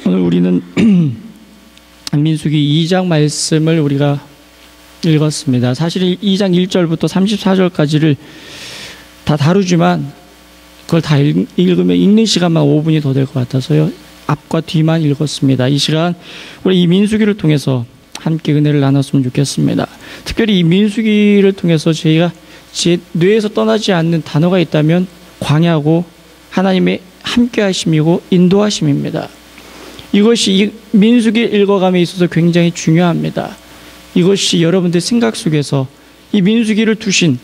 오늘 우리는 민수기 2장 말씀을 우리가 읽었습니다. 사실 2장 1절부터 34절까지를 다 다루지만 그걸 다 읽으면 읽는 시간만 5분이 더 될 것 같아서요, 앞과 뒤만 읽었습니다. 이 시간 우리 이 민수기를 통해서 함께 은혜를 나눴으면 좋겠습니다. 특별히 이 민수기를 통해서 저희가 제 뇌에서 떠나지 않는 단어가 있다면 광야고 하나님의 함께 하심이고 인도하심입니다. 이것이 이 민수기 읽어감에 있어서 굉장히 중요합니다. 이것이 여러분들 생각 속에서 이 민수기를 두신,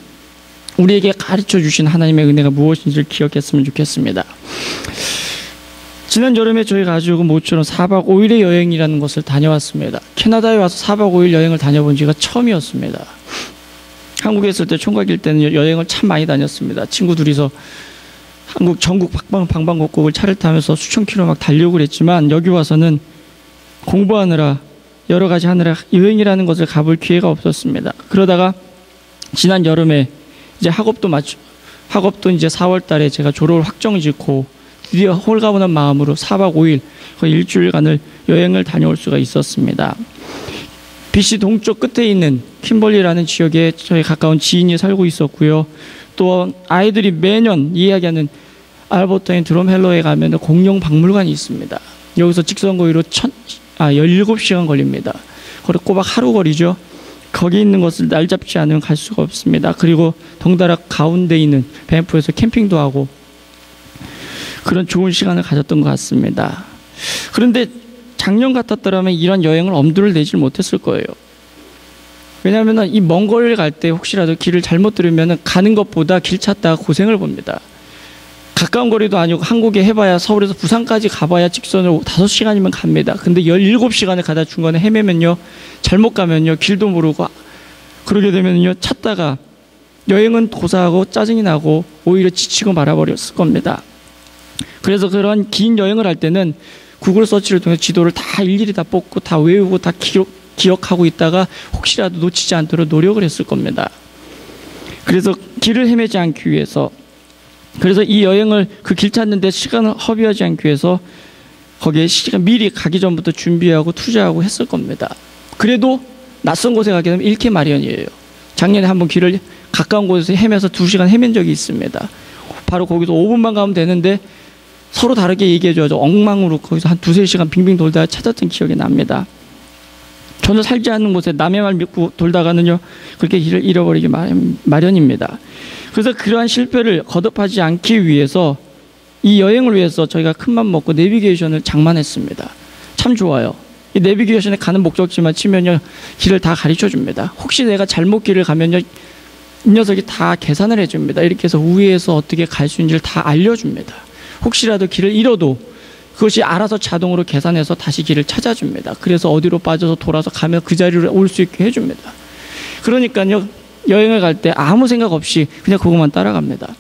우리에게 가르쳐 주신 하나님의 은혜가 무엇인지를 기억했으면 좋겠습니다. 지난 여름에 저희 가족은 모처럼 4박 5일의 여행이라는 것을 다녀왔습니다. 캐나다에 와서 4박 5일 여행을 다녀본 지가 처음이었습니다. 한국에 있을 때 총각일 때는 여행을 참 많이 다녔습니다. 친구 둘이서 한국 전국 방방곡곡을 차를 타면서 수천 킬로 막 달려고 그랬지만, 여기 와서는 공부하느라 여러 가지 하느라 여행이라는 것을 가볼 기회가 없었습니다. 그러다가 지난 여름에 이제 학업도 이제 4월 달에 제가 졸업을 확정 짓고 드디어 홀가분한 마음으로 4박 5일 거의 일주일간을 여행을 다녀올 수가 있었습니다. BC 동쪽 끝에 있는 킴벌리라는 지역에 저희 가까운 지인이 살고 있었고요. 또 아이들이 매년 이야기하는 알버타인 드럼헬러에 가면 공룡 박물관이 있습니다. 여기서 직선거리로 17시간 걸립니다. 거리 꼬박 하루 거리죠. 거기 있는 것을 날 잡지 않으면 갈 수가 없습니다. 그리고 덩달아 가운데 있는 밴프에서 캠핑도 하고 그런 좋은 시간을 가졌던 것 같습니다. 그런데 작년 같았더라면 이런 여행을 엄두를 내질 못했을 거예요. 왜냐하면 이 먼 거리를 갈 때 혹시라도 길을 잘못 들으면 가는 것보다 길 찾다가 고생을 봅니다. 가까운 거리도 아니고 한국에 해봐야 서울에서 부산까지 가봐야 직선으로 5시간이면 갑니다. 근데 17시간을 가다 중간에 헤매면요, 잘못 가면요, 길도 모르고 그러게 되면요, 찾다가 여행은 고사하고 짜증이 나고 오히려 지치고 말아버렸을 겁니다. 그래서 그런 긴 여행을 할 때는 구글 서치를 통해 지도를 다 일일이 다 뽑고 다 외우고 다 기억하고 있다가 혹시라도 놓치지 않도록 노력을 했을 겁니다. 그래서 길을 헤매지 않기 위해서, 그래서 이 여행을 그 길 찾는데 시간을 허비하지 않기 위해서 거기에 시간 미리 가기 전부터 준비하고 투자하고 했을 겁니다. 그래도 낯선 곳에 가게 되면 잃기 마련이에요. 작년에 한번 길을 가까운 곳에서 헤매서 2시간 헤맨 적이 있습니다. 바로 거기서 5분만 가면 되는데 서로 다르게 얘기해줘야죠. 엉망으로 거기서 한 2-3시간 빙빙 돌다가 찾았던 기억이 납니다. 전혀 살지 않는 곳에 남의 말 믿고 돌다가는요, 그렇게 길을 잃어버리기 마련입니다. 그래서 그러한 실패를 거듭하지 않기 위해서 이 여행을 위해서 저희가 큰맘 먹고 내비게이션을 장만했습니다. 참 좋아요. 이 내비게이션에 가는 목적지만 치면요, 길을 다 가르쳐 줍니다. 혹시 내가 잘못 길을 가면요, 이 녀석이 다 계산을 해줍니다. 이렇게 해서 우회해서 어떻게 갈 수 있는지를 다 알려줍니다. 혹시라도 길을 잃어도 그것이 알아서 자동으로 계산해서 다시 길을 찾아줍니다. 그래서 어디로 빠져서 돌아서 가면 그 자리로 올 수 있게 해줍니다. 그러니까요, 여행을 갈 때 아무 생각 없이 그냥 그것만 따라갑니다.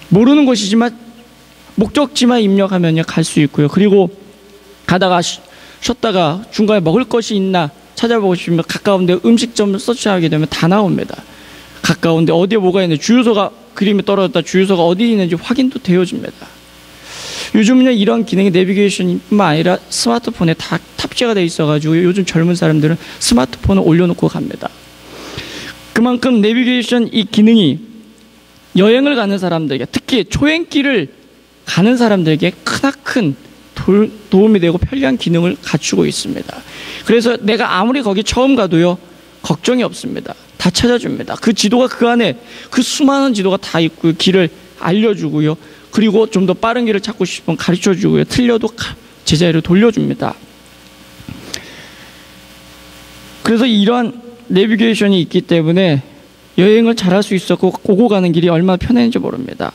모르는 곳이지만 목적지만 입력하면요, 갈 수 있고요. 그리고 가다가 쉬었다가 중간에 먹을 것이 있나 찾아보고 싶으면 가까운데 음식점을 서치하게 되면 다 나옵니다. 가까운데 어디에 뭐가 있는지, 주유소가 그림이 떨어졌다, 주유소가 어디 있는지 확인도 되어줍니다. 요즘은요, 이런 기능이 내비게이션뿐만 아니라 스마트폰에 다 탑재가 되어 있어가지고 요즘 젊은 사람들은 스마트폰을 올려놓고 갑니다. 그만큼 내비게이션 이 기능이 여행을 가는 사람들에게, 특히 초행길을 가는 사람들에게 크나큰 도움이 되고 편리한 기능을 갖추고 있습니다. 그래서 내가 아무리 거기 처음 가도요, 걱정이 없습니다. 다 찾아줍니다. 그 지도가 그 안에 그 수많은 지도가 다 있고 길을 알려주고요. 그리고 좀 더 빠른 길을 찾고 싶으면 가르쳐주고요. 틀려도 제자리로 돌려줍니다. 그래서 이러한 내비게이션이 있기 때문에 여행을 잘할 수 있었고 오고 가는 길이 얼마나 편했는지 모릅니다.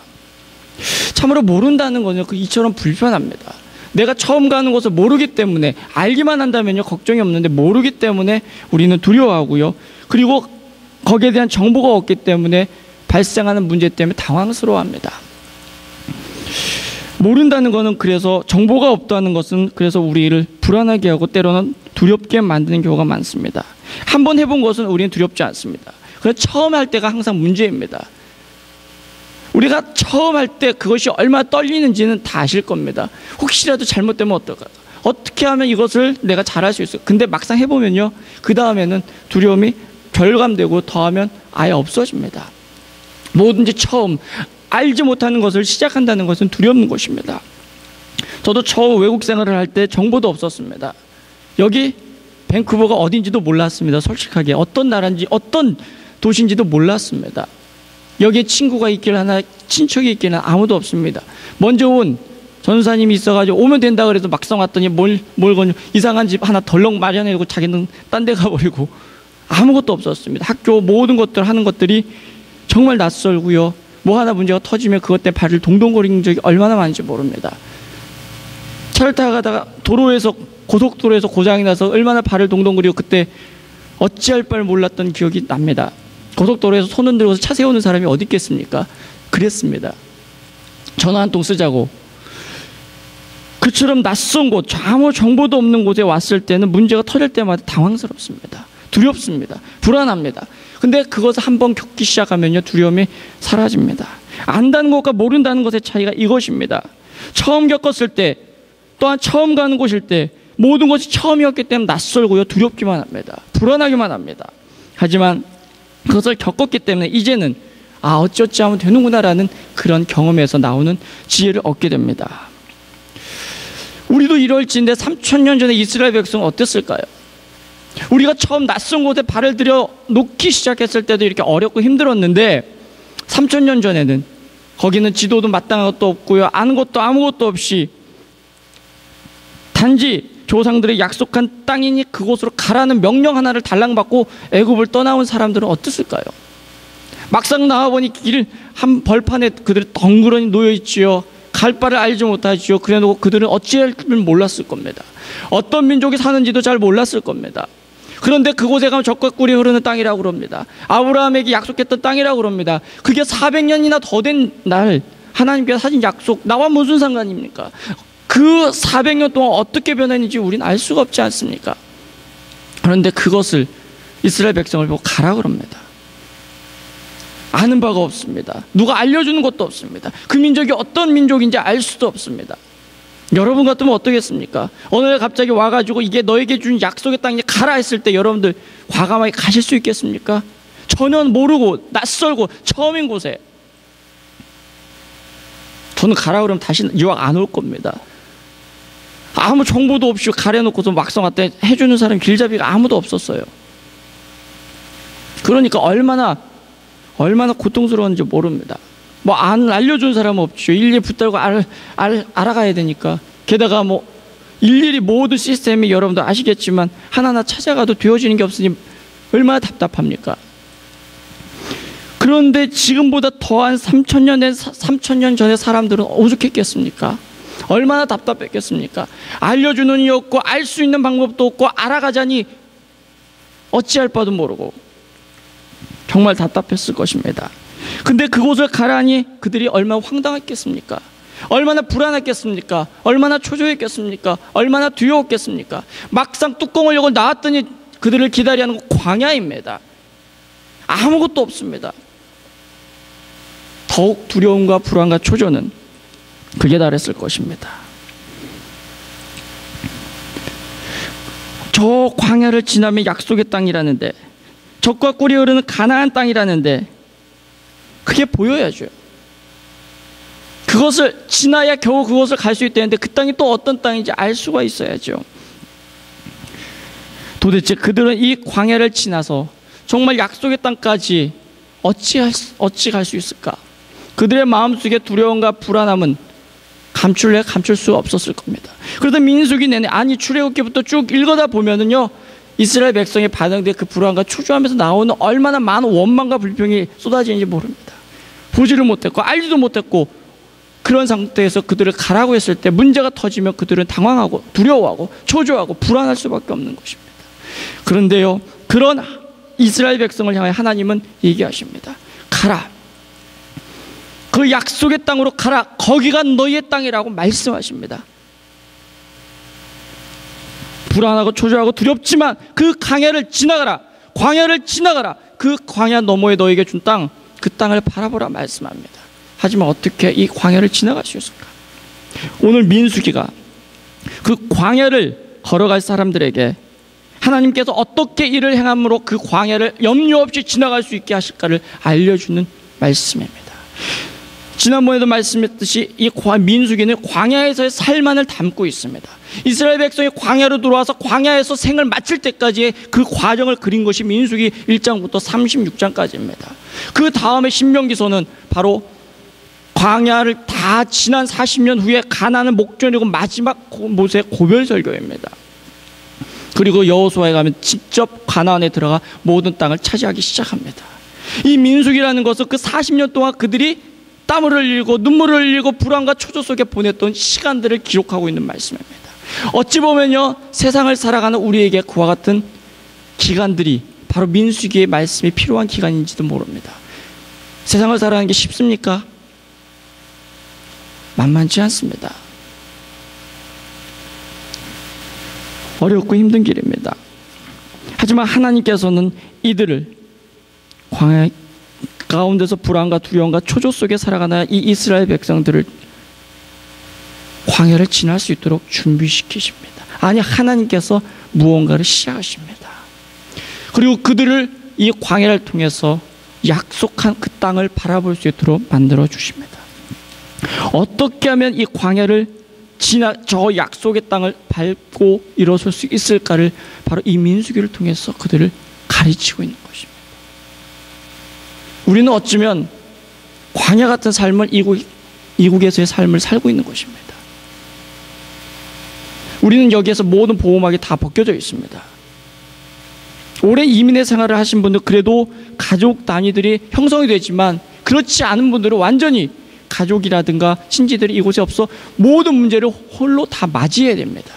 참으로 모른다는 거는 이처럼 불편합니다. 내가 처음 가는 곳을 모르기 때문에, 알기만 한다면요 걱정이 없는데 모르기 때문에 우리는 두려워하고요. 그리고 거기에 대한 정보가 없기 때문에 발생하는 문제 때문에 당황스러워합니다. 모른다는 것은, 그래서 정보가 없다는 것은 그래서 우리를 불안하게 하고 때로는 두렵게 만드는 경우가 많습니다. 한번 해본 것은 우리는 두렵지 않습니다. 그래서 처음 할 때가 항상 문제입니다. 우리가 처음 할 때 그것이 얼마나 떨리는지는 다 아실 겁니다. 혹시라도 잘못되면 어떨까? 어떻게 하면 이것을 내가 잘할 수 있을까? 근데 막상 해보면요, 그 다음에는 두려움이 절감되고 더하면 아예 없어집니다. 뭐든지 처음 알지 못하는 것을 시작한다는 것은 두려운 것입니다. 저도 처음 외국 생활을 할 때 정보도 없었습니다. 여기 밴쿠버가 어딘지도 몰랐습니다. 솔직하게 어떤 나라인지 어떤 도시인지도 몰랐습니다. 여기에 친구가 있길 하나 친척이 있기는 아무도 없습니다. 먼저 온 전사님이 있어가지고 오면 된다 그래도 막상 왔더니 뭘 건요, 이상한 집 하나 덜렁 마련해놓고 자기는 딴 데 가버리고 아무것도 없었습니다. 학교 모든 것들 하는 것들이 정말 낯설고요, 뭐 하나 문제가 터지면 그것 때문에 발을 동동거린 적이 얼마나 많은지 모릅니다. 차를 타가다가 고속도로에서 고장이 나서 얼마나 발을 동동거리고 그때 어찌할 바를 몰랐던 기억이 납니다. 고속도로에서 손 흔들고서 차 세우는 사람이 어디 있겠습니까? 그랬습니다. 전화 한 통 쓰자고. 그처럼 낯선 곳, 아무 정보도 없는 곳에 왔을 때는 문제가 터질 때마다 당황스럽습니다. 두렵습니다. 불안합니다. 근데 그것을 한번 겪기 시작하면요, 두려움이 사라집니다. 안다는 것과 모른다는 것의 차이가 이것입니다. 처음 겪었을 때, 또한 처음 가는 곳일 때 모든 것이 처음이었기 때문에 낯설고요, 두렵기만 합니다. 불안하기만 합니다. 하지만 그것을 겪었기 때문에 이제는 어찌어찌 하면 되는구나라는 그런 경험에서 나오는 지혜를 얻게 됩니다. 우리도 이럴지인데 3000년 전에 이스라엘 백성은 어땠을까요? 우리가 처음 낯선 곳에 발을 들여 놓기 시작했을 때도 이렇게 어렵고 힘들었는데 3000년 전에는 거기는 지도도 마땅한 것도 없고요, 아는 것도 아무것도 없이 단지 조상들의 약속한 땅이니 그곳으로 가라는 명령 하나를 달랑받고 애굽을 떠나온 사람들은 어땠을까요? 막상 나와보니 길 한 벌판에 그들이 덩그러니 놓여있지요. 갈 바를 알지 못하지요. 그래놓고 그들은 어찌할 줄 몰랐을 겁니다. 어떤 민족이 사는지도 잘 몰랐을 겁니다. 그런데 그곳에 가면 젖과 꿀이 흐르는 땅이라고 그럽니다. 아브라함에게 약속했던 땅이라고 그럽니다. 그게 400년이나 더 된 날 하나님께서 하신 약속, 나와 무슨 상관입니까? 그 400년 동안 어떻게 변했는지 우리는 알 수가 없지 않습니까? 그런데 그것을 이스라엘 백성을 보고 가라 그럽니다. 아는 바가 없습니다. 누가 알려주는 것도 없습니다. 그 민족이 어떤 민족인지 알 수도 없습니다. 여러분 같으면 어떻겠습니까? 어느 날 갑자기 와가지고 이게 너에게 준 약속의 땅에 가라 했을 때 여러분들 과감하게 가실 수 있겠습니까? 전혀 모르고 낯설고 처음인 곳에. 저는 가라 그러면 다시 유학 안 올 겁니다. 아무 정보도 없이 가려놓고서 막상 왔다 해주는 사람 길잡이가 아무도 없었어요. 그러니까 얼마나 고통스러운지 모릅니다. 뭐 안 알려준 사람은 없죠. 일일이 붙들고 알아가야 되니까. 게다가 뭐 일일이 모든 시스템이 여러분도 아시겠지만 하나하나 찾아가도 되어지는 게 없으니 얼마나 답답합니까? 그런데 지금보다 더한 3000년 전의 사람들은 오죽했겠습니까? 얼마나 답답했겠습니까? 알려주는 이 없고 알 수 있는 방법도 없고 알아가자니 어찌할 바도 모르고 정말 답답했을 것입니다. 근데 그곳을 가라니 그들이 얼마나 황당했겠습니까? 얼마나 불안했겠습니까? 얼마나 초조했겠습니까? 얼마나 두려웠겠습니까? 막상 뚜껑을 열고 나왔더니 그들을 기다리는 건 광야입니다. 아무것도 없습니다. 더욱 두려움과 불안과 초조는 극에 달했을 것입니다. 저 광야를 지나면 약속의 땅이라는데, 젖과 꿀이 흐르는 가나안 땅이라는데 그게 보여야죠. 그것을 지나야 겨우 그것을 갈 수 있다는데 그 땅이 또 어떤 땅인지 알 수가 있어야죠. 도대체 그들은 이 광야를 지나서 정말 약속의 땅까지 어찌 갈 수 있을까? 그들의 마음속에 두려움과 불안함은 감출 수 없었을 겁니다. 그러다 민수기 내내, 아니 출애굽기부터 쭉 읽어다 보면은요, 이스라엘 백성의 반응된 그 불안과 초조하면서 나오는 얼마나 많은 원망과 불평이 쏟아지는지 모릅니다. 보지를 못했고 알지도 못했고, 그런 상태에서 그들을 가라고 했을 때 문제가 터지면 그들은 당황하고 두려워하고 초조하고 불안할 수밖에 없는 것입니다. 그런데요, 그런 이스라엘 백성을 향해 하나님은 얘기하십니다. 가라. 그 약속의 땅으로 가라. 거기가 너희의 땅이라고 말씀하십니다. 불안하고 초조하고 두렵지만 그 광야를 지나가라. 그 광야 너머에 너에게 준 땅, 그 땅을 바라보라 말씀합니다. 하지만 어떻게 이 광야를 지나갈 수 있을까? 오늘 민수기가 그 광야를 걸어갈 사람들에게 하나님께서 어떻게 일을 행함으로 그 광야를 염려 없이 지나갈 수 있게 하실까를 알려주는 말씀입니다. 지난번에도 말씀했듯이 이 민수기는 광야에서의 삶만을 담고 있습니다. 이스라엘 백성이 광야로 들어와서 광야에서 생을 마칠 때까지의 그 과정을 그린 것이 민수기 1장부터 36장까지입니다. 그 다음에 신명기서는 바로 광야를 다 지난 40년 후에 가나안을 목전이고 마지막 모세의 고별 설교입니다. 그리고 여호수아에 가면 직접 가나안에 들어가 모든 땅을 차지하기 시작합니다. 이 민수기라는 것은 그 40년 동안 그들이 땀을 흘리고 눈물을 흘리고 불안과 초조 속에 보냈던 시간들을 기록하고 있는 말씀입니다. 어찌 보면요, 세상을 살아가는 우리에게 그와 같은 기간들이 바로 민수기의 말씀이 필요한 기간인지도 모릅니다. 세상을 살아가는 게 쉽습니까? 만만치 않습니다. 어렵고 힘든 길입니다. 하지만 하나님께서는 이들을 광야 가운데서 불안과 두려움과 초조 속에 살아가는 이 이스라엘 백성들을 광야를 지날 수 있도록 준비시키십니다. 아니, 하나님께서 무언가를 시작하십니다. 그리고 그들을 이 광야를 통해서 약속한 그 땅을 바라볼 수 있도록 만들어 주십니다. 어떻게 하면 이 광야를 지나 저 약속의 땅을 밟고 일어설 수 있을까를 바로 이 민수기를 통해서 그들을 가르치고 있는 것입니다. 우리는 어쩌면 광야 같은 삶을 이국에서의 삶을 살고 있는 것입니다. 우리는 여기에서 모든 보호막이 다 벗겨져 있습니다. 오래 이민의 생활을 하신 분들, 그래도 가족 단위들이 형성이 되지만 그렇지 않은 분들은 완전히 가족이라든가 친지들이 이곳에 없어 모든 문제를 홀로 다 맞이해야 됩니다.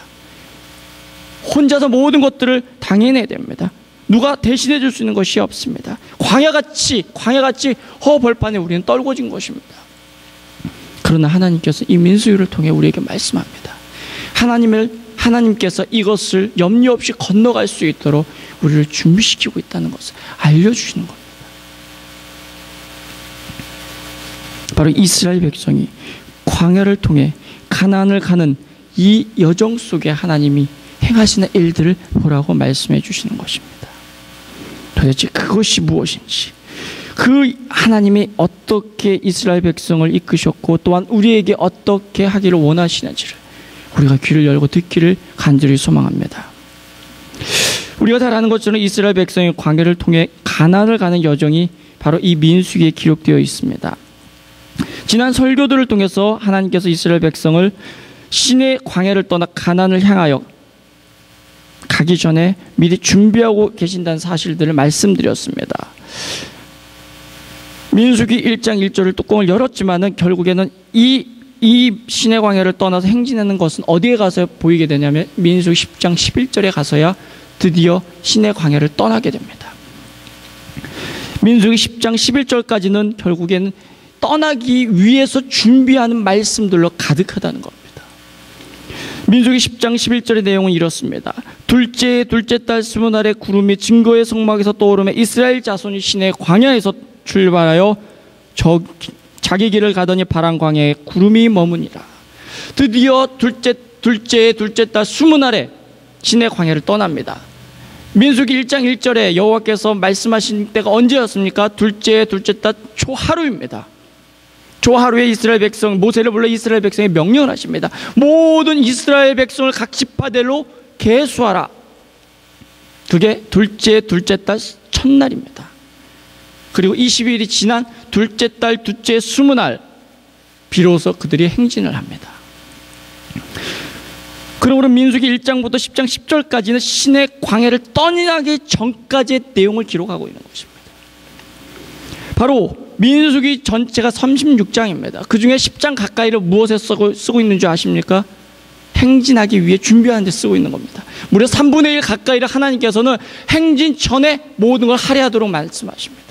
혼자서 모든 것들을 당해내야 됩니다. 누가 대신해 줄 수 있는 것이 없습니다. 광야같이 허벌판에 우리는 떨궈진 것입니다. 그러나 하나님께서 이 민수기를 통해 우리에게 말씀합니다. 하나님께서 이것을 염려 없이 건너갈 수 있도록 우리를 준비시키고 있다는 것을 알려주시는 겁니다. 바로 이스라엘 백성이 광야를 통해 가나안을 가는 이 여정 속에 하나님이 행하시는 일들을 보라고 말씀해 주시는 것입니다. 도대체 그것이 무엇인지, 그 하나님이 어떻게 이스라엘 백성을 이끄셨고 또한 우리에게 어떻게 하기를 원하시는지를 우리가 귀를 열고 듣기를 간절히 소망합니다. 우리가 잘 아는 것처럼 이스라엘 백성이 광야를 통해 가나안을 가는 여정이 바로 이 민수기에 기록되어 있습니다. 지난 설교들을 통해서 하나님께서 이스라엘 백성을 시내 광야를 떠나 가나안을 향하여 가기 전에 미리 준비하고 계신다는 사실들을 말씀드렸습니다. 민수기 1장 1절을 뚜껑을 열었지만은 결국에는 이 시내 광야를 떠나서 행진하는 것은 어디에 가서 보이게 되냐면 민수기 10장 11절에 가서야 드디어 시내 광야를 떠나게 됩니다. 민수기 10장 11절까지는 결국에는 떠나기 위해서 준비하는 말씀들로 가득하다는 겁니다. 민수기 10장 11절의 내용은 이렇습니다. 둘째 달 20날에 구름이 증거의 성막에서 떠오르며 이스라엘 자손이 시내 광야에서 출발하여 자기 길을 가더니 바란 광야에 구름이 머무니라. 드디어 둘째 달 20날에 시내 광야를 떠납니다. 민수기 1장 1절에 여호와께서 말씀하신 때가 언제였습니까? 둘째 달 초하루입니다. 초하루에 이스라엘 백성, 모세를 불러 이스라엘 백성에 명령을 하십니다. 모든 이스라엘 백성을 각 지파대로 계수하라. 그게 둘째 달 첫날입니다. 그리고 20일이 지난 둘째 달 20날 비로소 그들이 행진을 합니다. 그러므로 민수기 1장부터 10장 10절까지는 시내 광야를 떠나기 전까지의 내용을 기록하고 있는 것입니다. 바로 민수기 전체가 36장입니다. 그 중에 10장 가까이를 무엇에 쓰고 있는 줄 아십니까? 행진하기 위해 준비하는 데 쓰고 있는 겁니다. 무려 3분의 1 가까이를 하나님께서는 행진 전에 모든 걸 할애하도록 말씀하십니다.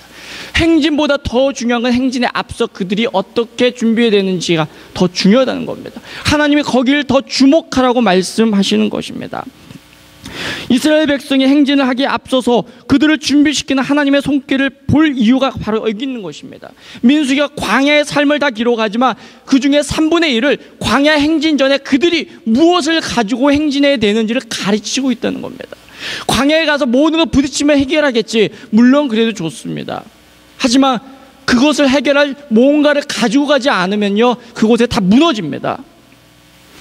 행진보다 더 중요한 건 행진에 앞서 그들이 어떻게 준비해야 되는지가 더 중요하다는 겁니다. 하나님이 거기를 더 주목하라고 말씀하시는 것입니다. 이스라엘 백성이 행진을 하기에 앞서서 그들을 준비시키는 하나님의 손길을 볼 이유가 바로 여기 있는 것입니다. 민수기가 광야의 삶을 다 기록하지만 그 중에 3분의 1을 광야 행진 전에 그들이 무엇을 가지고 행진해야 되는지를 가르치고 있다는 겁니다. 광야에 가서 모든 걸 부딪히면 해결하겠지. 물론 그래도 좋습니다. 하지만 그것을 해결할 뭔가를 가지고 가지 않으면요, 그곳에 다 무너집니다.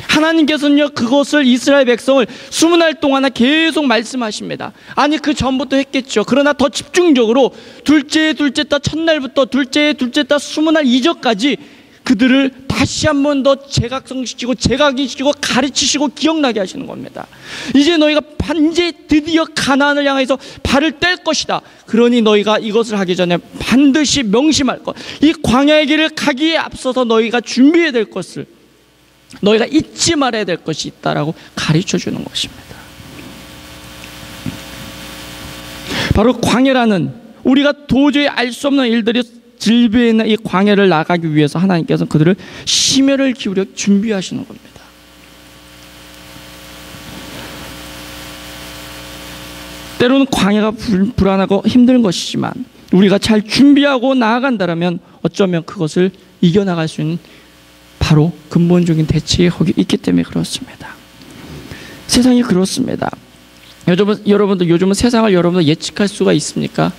하나님께서는요, 그것을 이스라엘 백성을 20날 동안 계속 말씀하십니다. 아니, 그 전부터 했겠죠. 그러나 더 집중적으로 둘째 달 첫날부터 둘째 달 20날 이전까지 그들을 다시 한 번 더 재각성시키고 재각인시키고 가르치시고 기억나게 하시는 겁니다. 이제 너희가 반드시 드디어 가나안을 향해서 발을 뗄 것이다. 그러니 너희가 이것을 하기 전에 반드시 명심할 것, 이 광야의 길을 가기에 앞서서 너희가 준비해야 될 것을 너희가 잊지 말아야 될 것이 있다라고 가르쳐 주는 것입니다. 바로 광야라는 우리가 도저히 알 수 없는 일들이 질비해 있는 이 광야를 나가기 위해서 하나님께서는 그들을 심혈을 기울여 준비하시는 겁니다. 때로는 광야가 불안하고 힘든 것이지만 우리가 잘 준비하고 나아간다면 어쩌면 그것을 이겨나갈 수 있는 바로 근본적인 대책이 거기 있기 때문에 그렇습니다. 세상이 그렇습니다. 여러분들 요즘은 세상을 여러분들 예측할 수가 있습니까?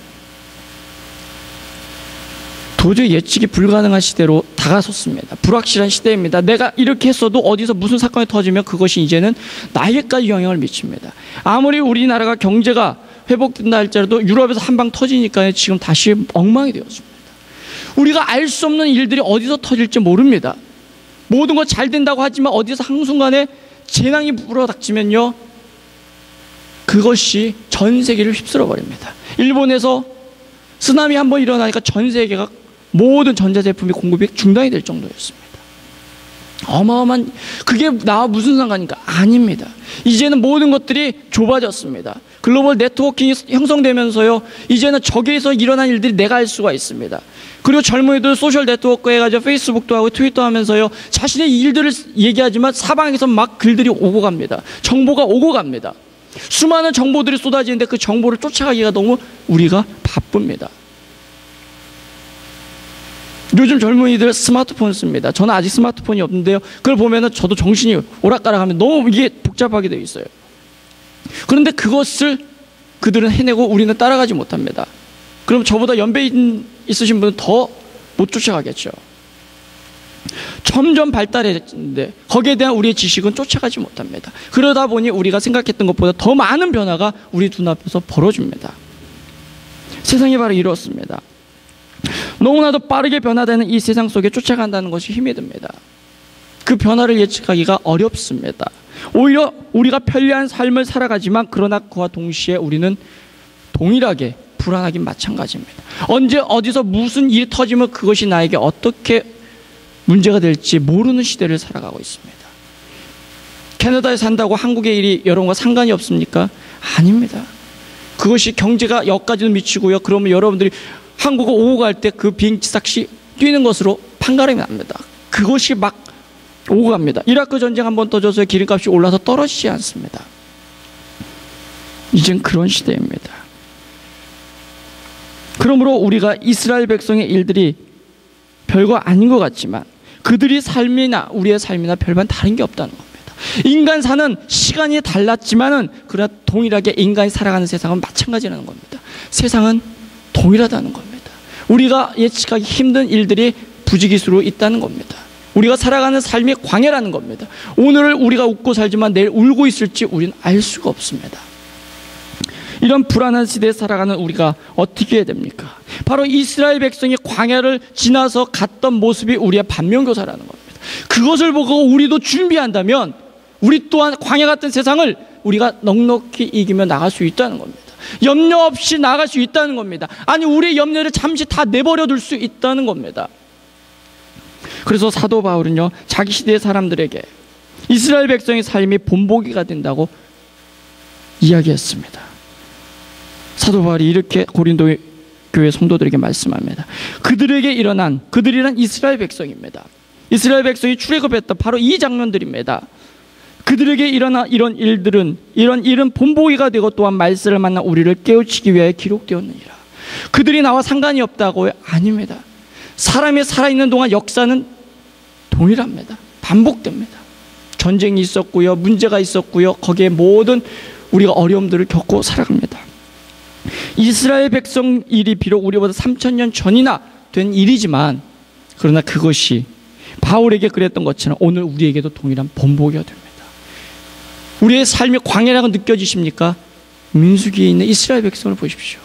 도저히 예측이 불가능한 시대로 다가섰습니다. 불확실한 시대입니다. 내가 이렇게 했어도 어디서 무슨 사건이 터지면 그것이 이제는 나에게까지 영향을 미칩니다. 아무리 우리나라가 경제가 회복된다 할지라도 유럽에서 한 방 터지니까 지금 다시 엉망이 되었습니다. 우리가 알 수 없는 일들이 어디서 터질지 모릅니다. 모든 것 잘 된다고 하지만 어디서 한순간에 재난이 불어닥치면요, 그것이 전 세계를 휩쓸어 버립니다. 일본에서 쓰나미 한번 일어나니까 전 세계가 모든 전자제품의 공급이 중단이 될 정도였습니다. 어마어마한, 그게 나와 무슨 상관인가? 아닙니다. 이제는 모든 것들이 좁아졌습니다. 글로벌 네트워킹이 형성되면서요, 이제는 저기에서 일어난 일들이 내가 알 수가 있습니다. 그리고 젊은이들 소셜 네트워크 해가지고 페이스북도 하고 트위터 하면서요, 자신의 일들을 얘기하지만 사방에서 막 글들이 오고 갑니다. 정보가 오고 갑니다. 수많은 정보들이 쏟아지는데 그 정보를 쫓아가기가 너무 우리가 바쁩니다. 요즘 젊은이들 스마트폰 씁니다. 저는 아직 스마트폰이 없는데요, 그걸 보면은 저도 정신이 오락가락하면 너무 이게 복잡하게 되어 있어요. 그런데 그것을 그들은 해내고 우리는 따라가지 못합니다. 그럼 저보다 연배 있으신 분은 더 못 쫓아가겠죠. 점점 발달했는데 거기에 대한 우리의 지식은 쫓아가지 못합니다. 그러다 보니 우리가 생각했던 것보다 더 많은 변화가 우리 눈앞에서 벌어집니다. 세상이 바로 이렇습니다. 너무나도 빠르게 변화되는 이 세상 속에 쫓아간다는 것이 힘이 듭니다. 그 변화를 예측하기가 어렵습니다. 오히려 우리가 편리한 삶을 살아가지만 그러나 그와 동시에 우리는 동일하게 불안하긴 마찬가지입니다. 언제 어디서 무슨 일이 터지면 그것이 나에게 어떻게 문제가 될지 모르는 시대를 살아가고 있습니다. 캐나다에 산다고 한국의 일이 여러분과 상관이 없습니까? 아닙니다. 그것이 경제가 여기까지는 미치고요, 그러면 여러분들이 한국에 오고 갈 때 그 비행기 싹시 뛰는 것으로 판가름이 납니다. 그것이 막 오고 갑니다. 이라크 전쟁 한번 터져서 기름값이 올라서 떨어지지 않습니다. 이젠 그런 시대입니다. 그러므로 우리가 이스라엘 백성의 일들이 별거 아닌 것 같지만 그들의 삶이나 우리의 삶이나 별반 다른 게 없다는 겁니다. 인간 사는 시간이 달랐지만은 그러나 동일하게 인간이 살아가는 세상은 마찬가지라는 겁니다. 세상은 동일하다는 겁니다. 우리가 예측하기 힘든 일들이 부지기수로 있다는 겁니다. 우리가 살아가는 삶이 광야라는 겁니다. 오늘을 우리가 웃고 살지만 내일 울고 있을지 우리는 알 수가 없습니다. 이런 불안한 시대에 살아가는 우리가 어떻게 해야 됩니까? 바로 이스라엘 백성이 광야를 지나서 갔던 모습이 우리의 반면교사라는 겁니다. 그것을 보고 우리도 준비한다면 우리 또한 광야 같은 세상을 우리가 넉넉히 이기며 나갈 수 있다는 겁니다. 염려 없이 나갈 수 있다는 겁니다. 아니, 우리의 염려를 잠시 다 내버려 둘 수 있다는 겁니다. 그래서 사도 바울은요, 자기 시대의 사람들에게 이스라엘 백성의 삶이 본보기가 된다고 이야기했습니다. 사도 바울이 이렇게 고린도 교회 성도들에게 말씀합니다. 그들이란 이스라엘 백성입니다. 이스라엘 백성이 출애굽했던 바로 이 장면들입니다. 그 그들에게 일어나 이런 일은 본보기가 되고 또한 말세를 만나 우리를 깨우치기 위하여 기록되었느니라. 그들이 나와 상관이 없다고요? 아닙니다. 사람이 살아있는 동안 역사는 동일합니다. 반복됩니다. 전쟁이 있었고요, 문제가 있었고요, 거기에 모든 우리가 어려움들을 겪고 살아갑니다. 이스라엘 백성 일이 비록 우리보다 3000년 전이나 된 일이지만, 그러나 그것이 바울에게 그랬던 것처럼 오늘 우리에게도 동일한 본보기가 됩니다. 우리의 삶이 광야라고 느껴지십니까? 민수기에 있는 이스라엘 백성을 보십시오.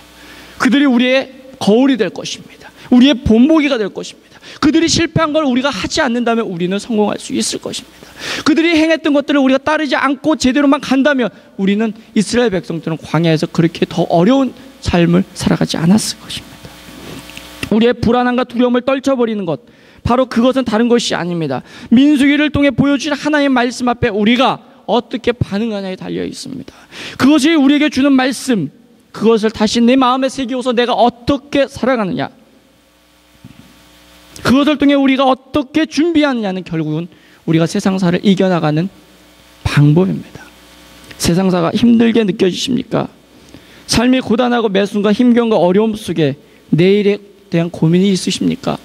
그들이 우리의 거울이 될 것입니다. 우리의 본보기가 될 것입니다. 그들이 실패한 걸 우리가 하지 않는다면 우리는 성공할 수 있을 것입니다. 그들이 행했던 것들을 우리가 따르지 않고 제대로만 간다면 우리는 이스라엘 백성들은 광야에서 그렇게 더 어려운 삶을 살아가지 않았을 것입니다. 우리의 불안함과 두려움을 떨쳐버리는 것, 바로 그것은 다른 것이 아닙니다. 민수기를 통해 보여주신 하나님의 말씀 앞에 우리가 어떻게 반응하냐에 달려 있습니다. 그것이 우리에게 주는 말씀, 그것을 다시 내 마음에 새기고서 내가 어떻게 살아가느냐, 그것을 통해 우리가 어떻게 준비하느냐는 결국은 우리가 세상사를 이겨나가는 방법입니다. 세상사가 힘들게 느껴지십니까? 삶이 고단하고 매 순간 힘겨움과 어려움 속에 내일에 대한 고민이 있으십니까?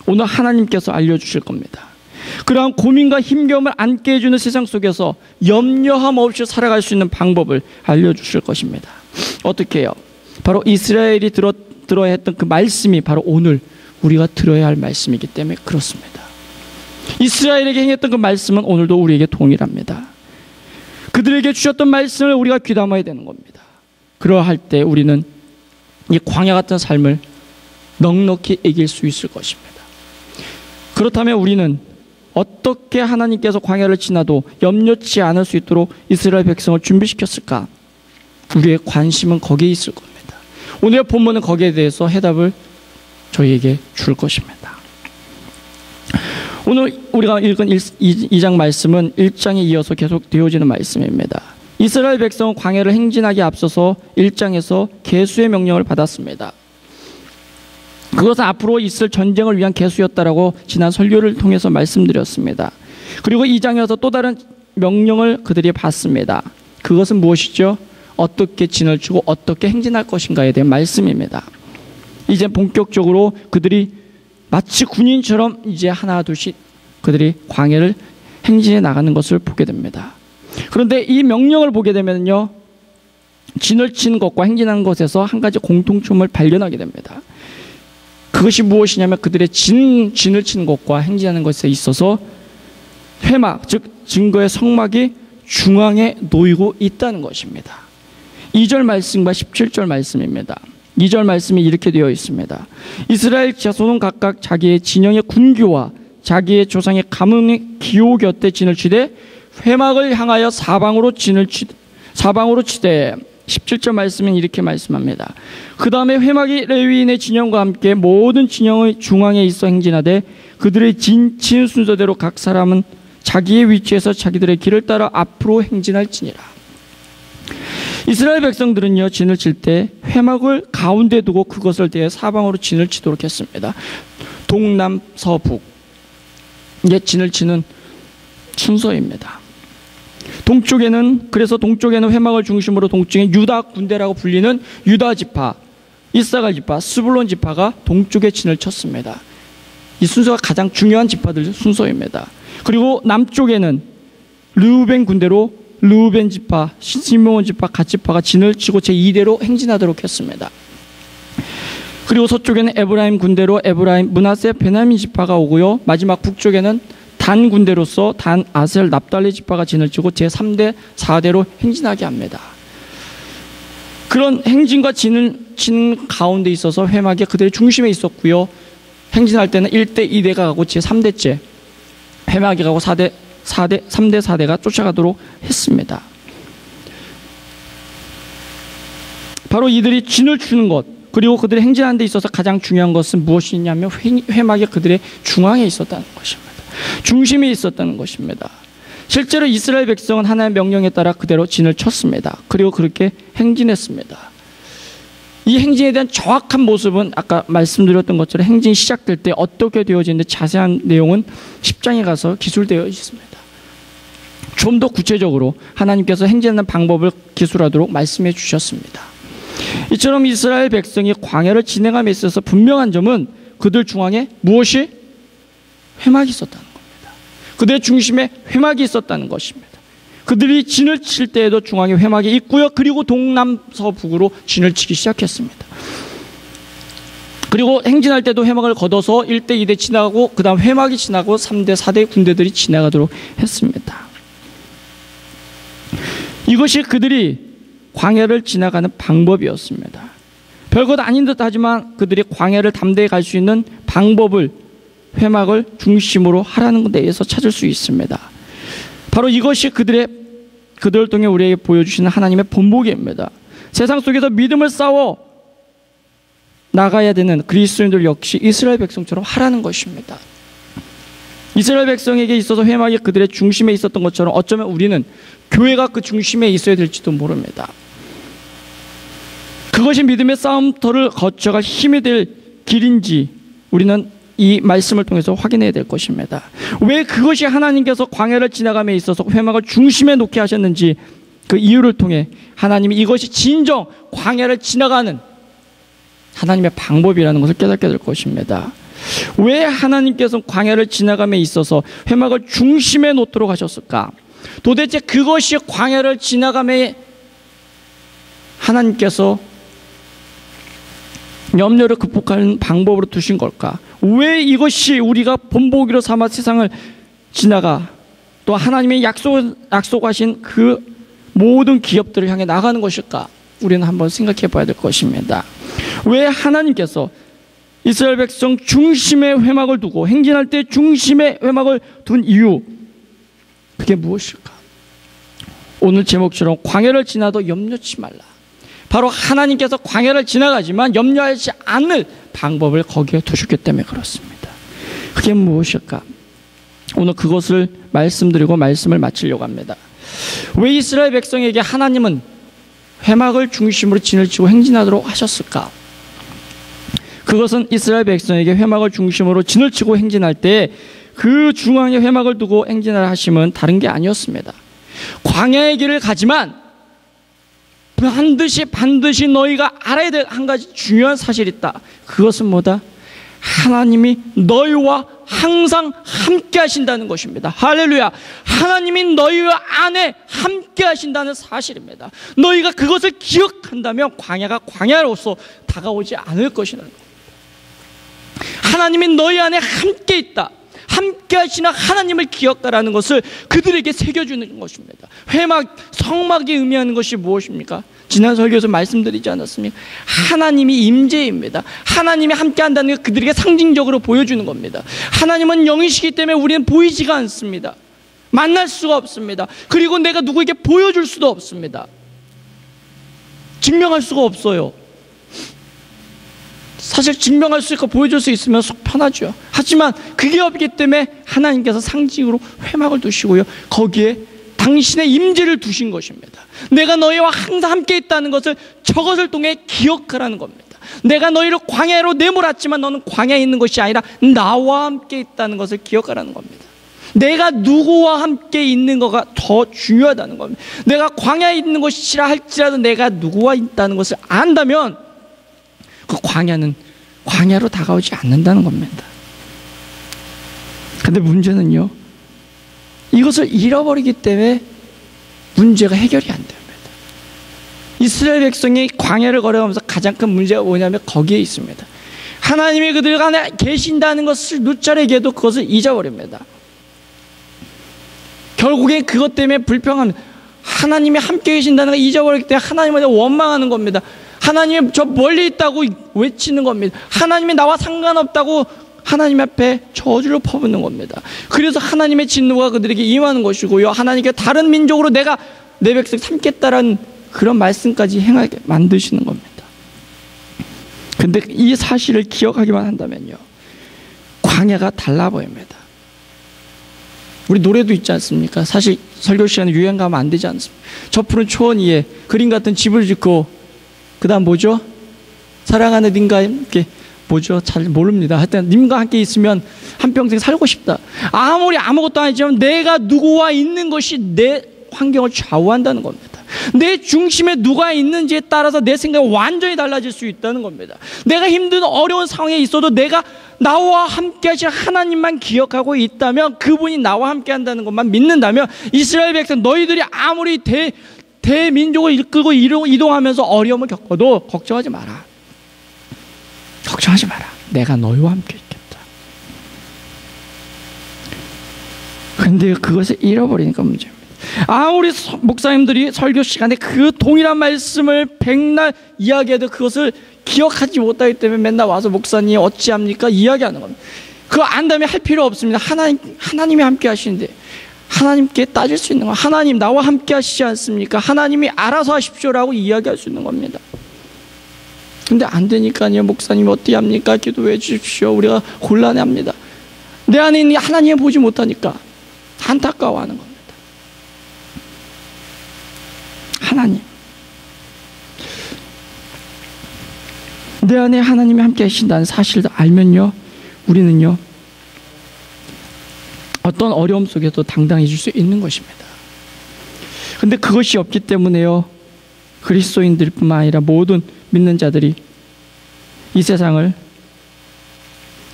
오늘 하나님께서 알려주실 겁니다. 그러한 고민과 힘겨움을 안게 해주는 세상 속에서 염려함 없이 살아갈 수 있는 방법을 알려주실 것입니다. 어떻게 해요? 바로 이스라엘이 들어야 했던 그 말씀이 바로 오늘 우리가 들어야 할 말씀이기 때문에 그렇습니다. 이스라엘에게 행했던 그 말씀은 오늘도 우리에게 동일합니다. 그들에게 주셨던 말씀을 우리가 귀담아야 되는 겁니다. 그러할 때 우리는 이 광야 같은 삶을 넉넉히 이길 수 있을 것입니다. 그렇다면 우리는 어떻게 하나님께서 광야를 지나도 염려치 않을 수 있도록 이스라엘 백성을 준비시켰을까? 우리의 관심은 거기에 있을 겁니다. 오늘의 본문은 거기에 대해서 해답을 저희에게 줄 것입니다. 오늘 우리가 읽은 2장 말씀은 1장에 이어서 계속 되어지는 말씀입니다. 이스라엘 백성은 광야를 행진하기에 앞서서 1장에서 계수의 명령을 받았습니다. 그것은 앞으로 있을 전쟁을 위한 계수였다라고 지난 설교를 통해서 말씀드렸습니다. 그리고 2장에서 또 다른 명령을 그들이 받습니다. 그것은 무엇이죠? 어떻게 진을 치고 어떻게 행진할 것인가에 대한 말씀입니다. 이제 본격적으로 그들이 마치 군인처럼 이제 하나 둘씩 그들이 광야를 행진해 나가는 것을 보게 됩니다. 그런데 이 명령을 보게 되면요, 진을 치는 것과 행진하는 것에서 한 가지 공통점을 발견하게 됩니다. 그것이 무엇이냐면 그들의 진을 치는 것과 행진하는 것에 있어서 회막, 즉 증거의 성막이 중앙에 놓이고 있다는 것입니다. 2절 말씀과 17절 말씀입니다. 2절 말씀이 이렇게 되어 있습니다. 이스라엘 자손은 각각 자기의 진영의 군교와 자기의 조상의 가문의 기호 곁에 진을 치되 회막을 향하여 사방으로 치되 17절 말씀은 이렇게 말씀합니다. 그 다음에 회막이 레위인의 진영과 함께 모든 진영의 중앙에 있어 행진하되 그들의 진 순서대로 각 사람은 자기의 위치에서 자기들의 길을 따라 앞으로 행진할지니라. 이스라엘 백성들은요, 진을 칠 때 회막을 가운데 두고 그것을 대해 사방으로 진을 치도록 했습니다. 동남 서북, 이게 진을 치는 순서입니다. 그래서 동쪽에는 회막을 중심으로 동쪽에 유다 군대라고 불리는 유다 지파, 이사갈 지파, 스불론 지파가 동쪽에 진을 쳤습니다. 이 순서가 가장 중요한 지파들 순서입니다. 그리고 남쪽에는 르우벤 군대로 르우벤 지파, 시므온 지파, 갓 지파가 진을 치고 제2대로 행진하도록 했습니다. 그리고 서쪽에는 에브라임 군대로 에브라임, 므낫세, 베냐민 지파가 오고요. 마지막 북쪽에는 단 군대로서 단, 아셀, 납달리 지파가 진을 치고 제3대, 4대로 행진하게 합니다. 그런 행진과 진을 치는 가운데 있어서 회막이 그들의 중심에 있었고요. 행진할 때는 1대, 2대가 가고 제3대째 회막이 가고 3대, 4대가 쫓아가도록 했습니다. 바로 이들이 진을 추는 것, 그리고 그들이 행진하는 데 있어서 가장 중요한 것은 무엇이냐면 회막이 그들의 중앙에 있었다는 것입니다. 중심이 있었다는 것입니다. 실제로 이스라엘 백성은 하나님의 명령에 따라 그대로 진을 쳤습니다. 그리고 그렇게 행진했습니다. 이 행진에 대한 정확한 모습은 아까 말씀드렸던 것처럼 행진이 시작될 때 어떻게 되어지는데 자세한 내용은 10장에 가서 기술되어 있습니다. 좀 더 구체적으로 하나님께서 행진하는 방법을 기술하도록 말씀해 주셨습니다. 이처럼 이스라엘 백성이 광야를 진행함에 있어서 분명한 점은 그들 중앙에 무엇이? 회막이 있었다는 겁니다. 그들의 중심에 회막이 있었다는 것입니다. 그들이 진을 칠 때에도 중앙에 회막이 있고요. 그리고 동남서북으로 진을 치기 시작했습니다. 그리고 행진할 때도 회막을 걷어서 1대 2대 지나가고 그 다음 회막이 지나고 3대 4대 군대들이 지나가도록 했습니다. 이것이 그들이 광야를 지나가는 방법이었습니다. 별것 아닌 듯 하지만 그들이 광야를 담대히 갈 수 있는 방법을 회막을 중심으로 하라는 데에서 찾을 수 있습니다. 바로 이것이 그들을 통해 우리에게 보여주시는 하나님의 본보기입니다. 세상 속에서 믿음을 쌓아 나가야 되는 그리스도인들 역시 이스라엘 백성처럼 하라는 것입니다. 이스라엘 백성에게 있어서 회막이 그들의 중심에 있었던 것처럼 어쩌면 우리는 교회가 그 중심에 있어야 될지도 모릅니다. 그것이 믿음의 싸움터를 거쳐갈 힘이 될 길인지 우리는 이 말씀을 통해서 확인해야 될 것입니다. 왜 그것이 하나님께서 광야를 지나감에 있어서 회막을 중심에 놓게 하셨는지 그 이유를 통해 하나님이 이것이 진정 광야를 지나가는 하나님의 방법이라는 것을 깨닫게 될 것입니다. 왜 하나님께서 광야를 지나감에 있어서 회막을 중심에 놓도록 하셨을까? 도대체 그것이 광야를 지나감에 하나님께서 염려를 극복하는 방법으로 두신 걸까? 왜 이것이 우리가 본보기로 삼아 세상을 지나가 또 하나님의 약속하신 그 모든 기업들을 향해 나가는 것일까? 우리는 한번 생각해 봐야 될 것입니다. 왜 하나님께서 이스라엘 백성 중심에 회막을 두고 행진할 때 중심에 회막을 둔 이유, 그게 무엇일까? 오늘 제목처럼 광야를 지나도 염려치 말라. 바로 하나님께서 광야를 지나가지만 염려하지 않을 방법을 거기에 두셨기 때문에 그렇습니다. 그게 무엇일까? 오늘 그것을 말씀드리고 말씀을 마치려고 합니다. 왜 이스라엘 백성에게 하나님은 회막을 중심으로 진을 치고 행진하도록 하셨을까? 그것은 이스라엘 백성에게 회막을 중심으로 진을 치고 행진할 때 그 중앙에 회막을 두고 행진을 하심은 다른 게 아니었습니다. 광야의 길을 가지만 반드시 너희가 알아야 될 한 가지 중요한 사실이 있다. 그것은 뭐다? 하나님이 너희와 항상 함께 하신다는 것입니다. 할렐루야. 하나님이 너희와 안에 함께 하신다는 사실입니다. 너희가 그것을 기억한다면 광야가 광야로서 다가오지 않을 것이라는 겁니다. 하나님이 너희 안에 함께 있다, 함께 하시는 하나님을 기억하라는 것을 그들에게 새겨주는 것입니다. 회막, 성막이 의미하는 것이 무엇입니까? 지난 설교에서 말씀드리지 않았습니까? 하나님이 임재입니다. 하나님이 함께 한다는 게 그들에게 상징적으로 보여주는 겁니다. 하나님은 영이시기 때문에 우리는 보이지가 않습니다. 만날 수가 없습니다. 그리고 내가 누구에게 보여줄 수도 없습니다. 증명할 수가 없어요. 사실 증명할 수 있고 보여줄 수 있으면 속 편하죠. 하지만 그게 없기 때문에 하나님께서 상징으로 회막을 두시고요, 거기에 당신의 임재를 두신 것입니다. 내가 너희와 항상 함께 있다는 것을 저것을 통해 기억하라는 겁니다. 내가 너희를 광야로 내몰았지만 너는 광야에 있는 것이 아니라 나와 함께 있다는 것을 기억하라는 겁니다. 내가 누구와 함께 있는 거가 더 중요하다는 겁니다. 내가 광야에 있는 것이라 할지라도 내가 누구와 있다는 것을 안다면 그 광야는 광야로 다가오지 않는다는 겁니다. 근데 문제는요, 이것을 잃어버리기 때문에 문제가 해결이 안 됩니다. 이스라엘 백성이 광야를 걸어가면서 가장 큰 문제가 뭐냐면 거기에 있습니다. 하나님이 그들 안에 계신다는 것을 누차례게도 그것을 잊어버립니다. 결국에 그것 때문에 불평합니다. 하나님이 함께 계신다는 걸 잊어버리기 때문에 하나님을 원망하는 겁니다. 하나님이 저 멀리 있다고 외치는 겁니다. 하나님이 나와 상관없다고 하나님 앞에 저주를 퍼붓는 겁니다. 그래서 하나님의 진노가 그들에게 임하는 것이고요, 하나님께 다른 민족으로 내가 내 백성 삼겠다라는 그런 말씀까지 행하게 만드시는 겁니다. 근데 이 사실을 기억하기만 한다면요, 광야가 달라 보입니다. 우리 노래도 있지 않습니까? 사실 설교 시간에 유행 가면 안 되지 않습니까? 저 푸른 초원 위에 그림 같은 집을 짓고 그 다음 뭐죠? 사랑하는 님과 함께 뭐죠? 잘 모릅니다. 하여튼 님과 함께 있으면 한평생 살고 싶다. 아무리 아무것도 아니지만 내가 누구와 있는 것이 내 환경을 좌우한다는 겁니다. 내 중심에 누가 있는지에 따라서 내 생각이 완전히 달라질 수 있다는 겁니다. 내가 힘든 어려운 상황에 있어도 내가 나와 함께 하실 하나님만 기억하고 있다면, 그분이 나와 함께 한다는 것만 믿는다면, 이스라엘 백성 너희들이 아무리 대민족을 이끌고 이동하면서 어려움을 겪어도 걱정하지 마라. 걱정하지 마라. 내가 너희와 함께 있겠다. 그런데 그것을 잃어버리니까 문제입니다. 아무리 목사님들이 설교 시간에 그 동일한 말씀을 백날 이야기해도 그것을 기억하지 못하기 때문에 맨날 와서 목사님 어찌합니까? 이야기하는 겁니다. 그거 안다면 할 필요 없습니다. 하나님이 함께 하시는데 하나님께 따질 수 있는 거, 하나님 나와 함께 하시지 않습니까? 하나님이 알아서 하십시오라고 이야기할 수 있는 겁니다. 근데 안 되니까요. 목사님 어떻게 합니까? 기도해 주십시오. 우리가 곤란해합니다. 내 안에 있는 하나님을 보지 못하니까 안타까워하는 겁니다. 하나님, 내 안에 하나님이 함께 하신다는 사실을 알면요, 우리는요 어떤 어려움 속에도 당당해질 수 있는 것입니다. 그런데 그것이 없기 때문에요, 그리스도인들뿐만 아니라 모든 믿는 자들이 이 세상을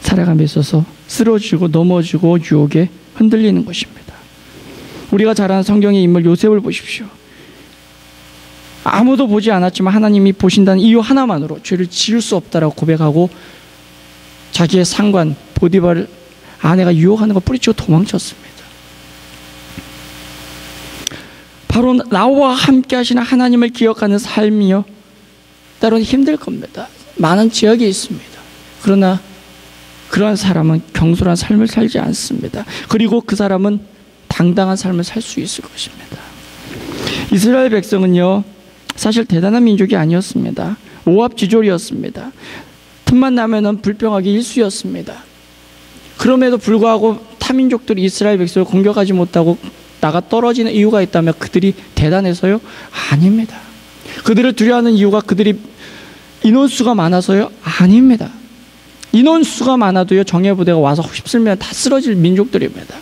살아감에 있어서 쓰러지고 넘어지고 유혹에 흔들리는 것입니다. 우리가 잘 아는 성경의 인물 요셉을 보십시오. 아무도 보지 않았지만 하나님이 보신다는 이유 하나만으로 죄를 지을 수 없다라고 고백하고 자기의 상관 보디발을 아내가 유혹하는 걸 뿌리치고 도망쳤습니다. 바로 나와 함께 하시는 하나님을 기억하는 삶이요, 때로는 힘들 겁니다. 많은 지역이 있습니다. 그러나 그러한 사람은 경솔한 삶을 살지 않습니다. 그리고 그 사람은 당당한 삶을 살 수 있을 것입니다. 이스라엘 백성은요, 사실 대단한 민족이 아니었습니다. 오합지졸이었습니다. 틈만 나면은 불평하기 일쑤였습니다. 그럼에도 불구하고 타민족들이 이스라엘 백성을 공격하지 못하고 나가 떨어지는 이유가 있다면 그들이 대단해서요? 아닙니다. 그들을 두려워하는 이유가 그들이 인원수가 많아서요? 아닙니다. 인원수가 많아도요, 정예부대가 와서 휩쓸면 다 쓰러질 민족들입니다.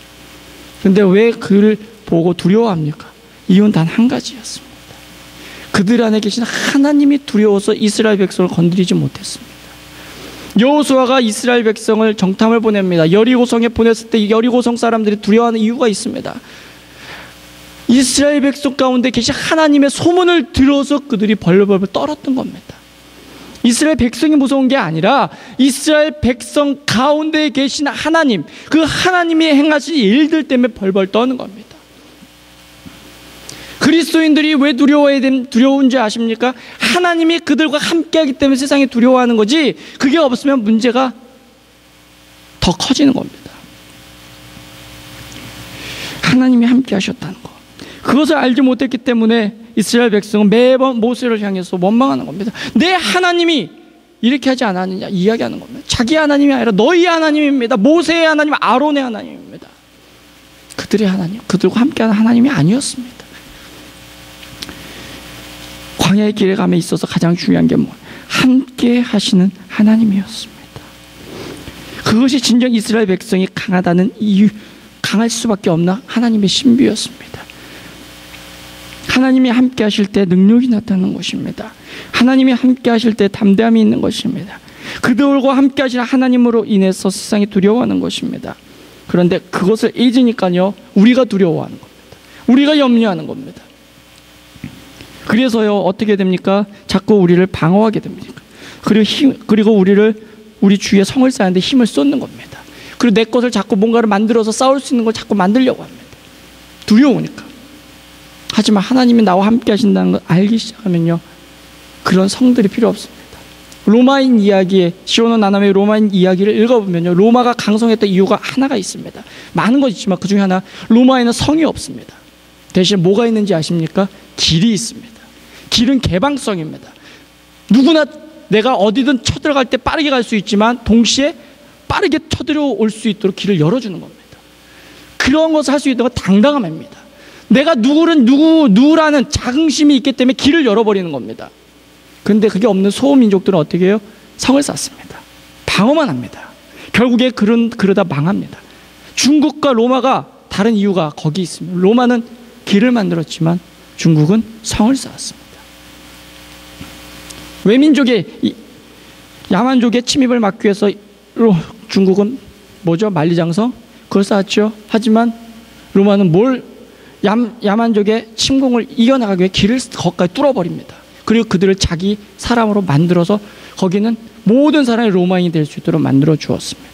근데 왜 그를 보고 두려워합니까? 이유는 단 한 가지였습니다. 그들 안에 계신 하나님이 두려워서 이스라엘 백성을 건드리지 못했습니다. 여호수아가 이스라엘 백성을 정탐을 보냅니다. 여리고성에 보냈을 때 여리고성 사람들이 두려워하는 이유가 있습니다. 이스라엘 백성 가운데 계신 하나님의 소문을 들어서 그들이 벌벌벌 떨었던 겁니다. 이스라엘 백성이 무서운 게 아니라 이스라엘 백성 가운데 계신 하나님, 그 하나님이 행하신 일들 때문에 벌벌 떠는 겁니다. 그리스도인들이 왜 두려운지 아십니까? 하나님이 그들과 함께하기 때문에 세상이 두려워하는 거지, 그게 없으면 문제가 더 커지는 겁니다. 하나님이 함께 하셨다는 거, 그것을 알지 못했기 때문에 이스라엘 백성은 매번 모세를 향해서 원망하는 겁니다. 내 하나님이 이렇게 하지 않았느냐 이야기하는 겁니다. 자기 하나님이 아니라 너희 하나님입니다. 모세의 하나님, 아론의 하나님입니다. 그들의 하나님, 그들과 함께하는 하나님이 아니었습니다. 광야의 길에 감에 있어서 가장 중요한 게 함께 하시는 하나님이었습니다. 그것이 진정 이스라엘 백성이 강하다는 이유, 강할 수밖에 없는 하나님의 신비였습니다. 하나님이 함께 하실 때 능력이 나타나는 것입니다. 하나님이 함께 하실 때 담대함이 있는 것입니다. 그들과 함께 하시는 하나님으로 인해서 세상이 두려워하는 것입니다. 그런데 그것을 잊으니까요, 우리가 두려워하는 겁니다. 우리가 염려하는 겁니다. 그래서요, 어떻게 됩니까? 자꾸 우리를 방어하게 됩니다. 그리고 우리 주위에 성을 쌓는데 힘을 쏟는 겁니다. 그리고 내 것을 자꾸 뭔가를 만들어서 싸울 수 있는 걸 자꾸 만들려고 합니다. 두려우니까. 하지만 하나님이 나와 함께 하신다는 걸 알기 시작하면요, 그런 성들이 필요 없습니다. 로마인 이야기에, 시온은 나나메의 로마인 이야기를 읽어보면요, 로마가 강성했던 이유가 하나가 있습니다. 많은 것 있지만 그 중에 하나, 로마에는 성이 없습니다. 대신 뭐가 있는지 아십니까? 길이 있습니다. 길은 개방성입니다. 누구나 내가 어디든 쳐들어갈 때 빠르게 갈 수 있지만 동시에 빠르게 쳐들어올 수 있도록 길을 열어주는 겁니다. 그런 것을 할 수 있는 건 당당함입니다. 내가 누구라는 자긍심이 있기 때문에 길을 열어버리는 겁니다. 그런데 그게 없는 소민족들은 어떻게 해요? 성을 쌓습니다. 방어만 합니다. 결국에 그러다 망합니다. 중국과 로마가 다른 이유가 거기 있습니다. 로마는 길을 만들었지만 중국은 성을 쌓았습니다. 외민족의 야만족의 침입을 막기 위해서 중국은 뭐죠? 만리장성 그걸 쌓았죠. 하지만 로마는 야만족의 침공을 이겨나가기 위해 길을 거기까지 뚫어버립니다. 그리고 그들을 자기 사람으로 만들어서 거기는 모든 사람이 로마인이 될 수 있도록 만들어 주었습니다.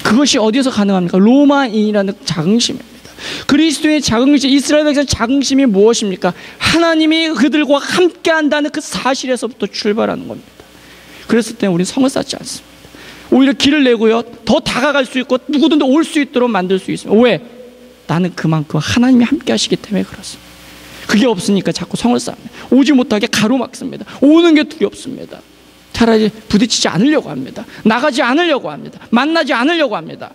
그것이 어디서 가능합니까? 로마인이라는 자긍심입니다. 그리스도의 자긍심, 이스라엘 백성의 자긍심이 무엇입니까? 하나님이 그들과 함께 한다는 그 사실에서부터 출발하는 겁니다. 그랬을 때 우리는 성을 쌓지 않습니다. 오히려 길을 내고요, 더 다가갈 수 있고 누구든지 올 수 있도록 만들 수 있습니다. 왜? 나는 그만큼 하나님이 함께 하시기 때문에 그렇습니다. 그게 없으니까 자꾸 성을 쌓습니다. 오지 못하게 가로막습니다. 오는 게 두렵습니다. 차라리 부딪히지 않으려고 합니다. 나가지 않으려고 합니다. 만나지 않으려고 합니다.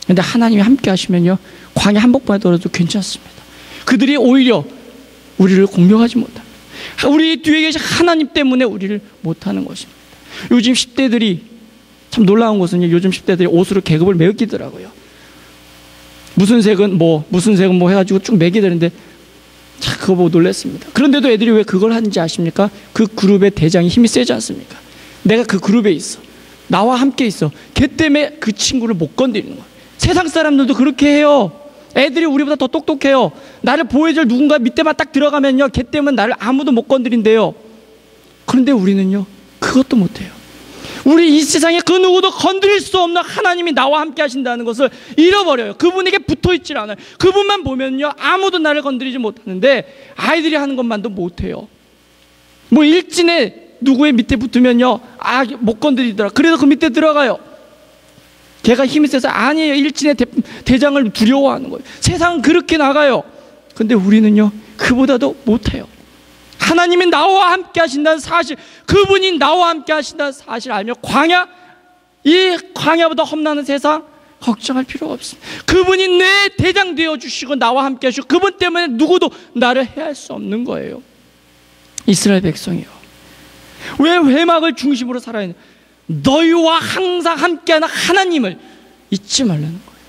그런데 하나님이 함께 하시면요, 광야 한복판에 떨어져도 괜찮습니다. 그들이 오히려 우리를 공격하지 못합니다. 우리 뒤에 계신 하나님 때문에 우리를 못하는 것입니다. 요즘 10대들이 참 놀라운 것은요, 요즘 10대들이 옷으로 계급을 매기더라고요. 무슨 색은 뭐 해가지고 쭉 매기더는데 참 그거 보고 놀랐습니다. 그런데도 애들이 왜 그걸 하는지 아십니까? 그 그룹의 대장이 힘이 세지 않습니까? 내가 그 그룹에 있어, 나와 함께 있어, 걔 때문에 그 친구를 못 건드리는 거예요. 세상 사람들도 그렇게 해요. 애들이 우리보다 더 똑똑해요. 나를 보호해줄 누군가 밑에만 딱 들어가면요, 걔 때문에 나를 아무도 못 건드린대요. 그런데 우리는요, 그것도 못해요. 우리 이 세상에 그 누구도 건드릴 수 없는 하나님이 나와 함께 하신다는 것을 잃어버려요. 그분에게 붙어있질 않아요. 그분만 보면요, 아무도 나를 건드리지 못하는데 아이들이 하는 것만도 못해요. 뭐 일진에 누구의 밑에 붙으면요, 못 건드리더라. 그래서 그 밑에 들어가요. 걔가 힘이 세서 아니에요. 일진의 대장을 두려워하는 거예요. 세상은 그렇게 나가요. 근데 우리는요, 그보다도 못해요. 하나님이 나와 함께 하신다는 사실, 그분이 나와 함께 하신다는 사실 알며 이 광야보다 험난한 세상 걱정할 필요가 없습니다. 그분이 내 대장 되어주시고 나와 함께 하시고 그분 때문에 누구도 나를 해할 수 없는 거예요. 이스라엘 백성이요, 왜 회막을 중심으로 살아야 하냐? 너희와 항상 함께하는 하나님을 잊지 말라는 거예요.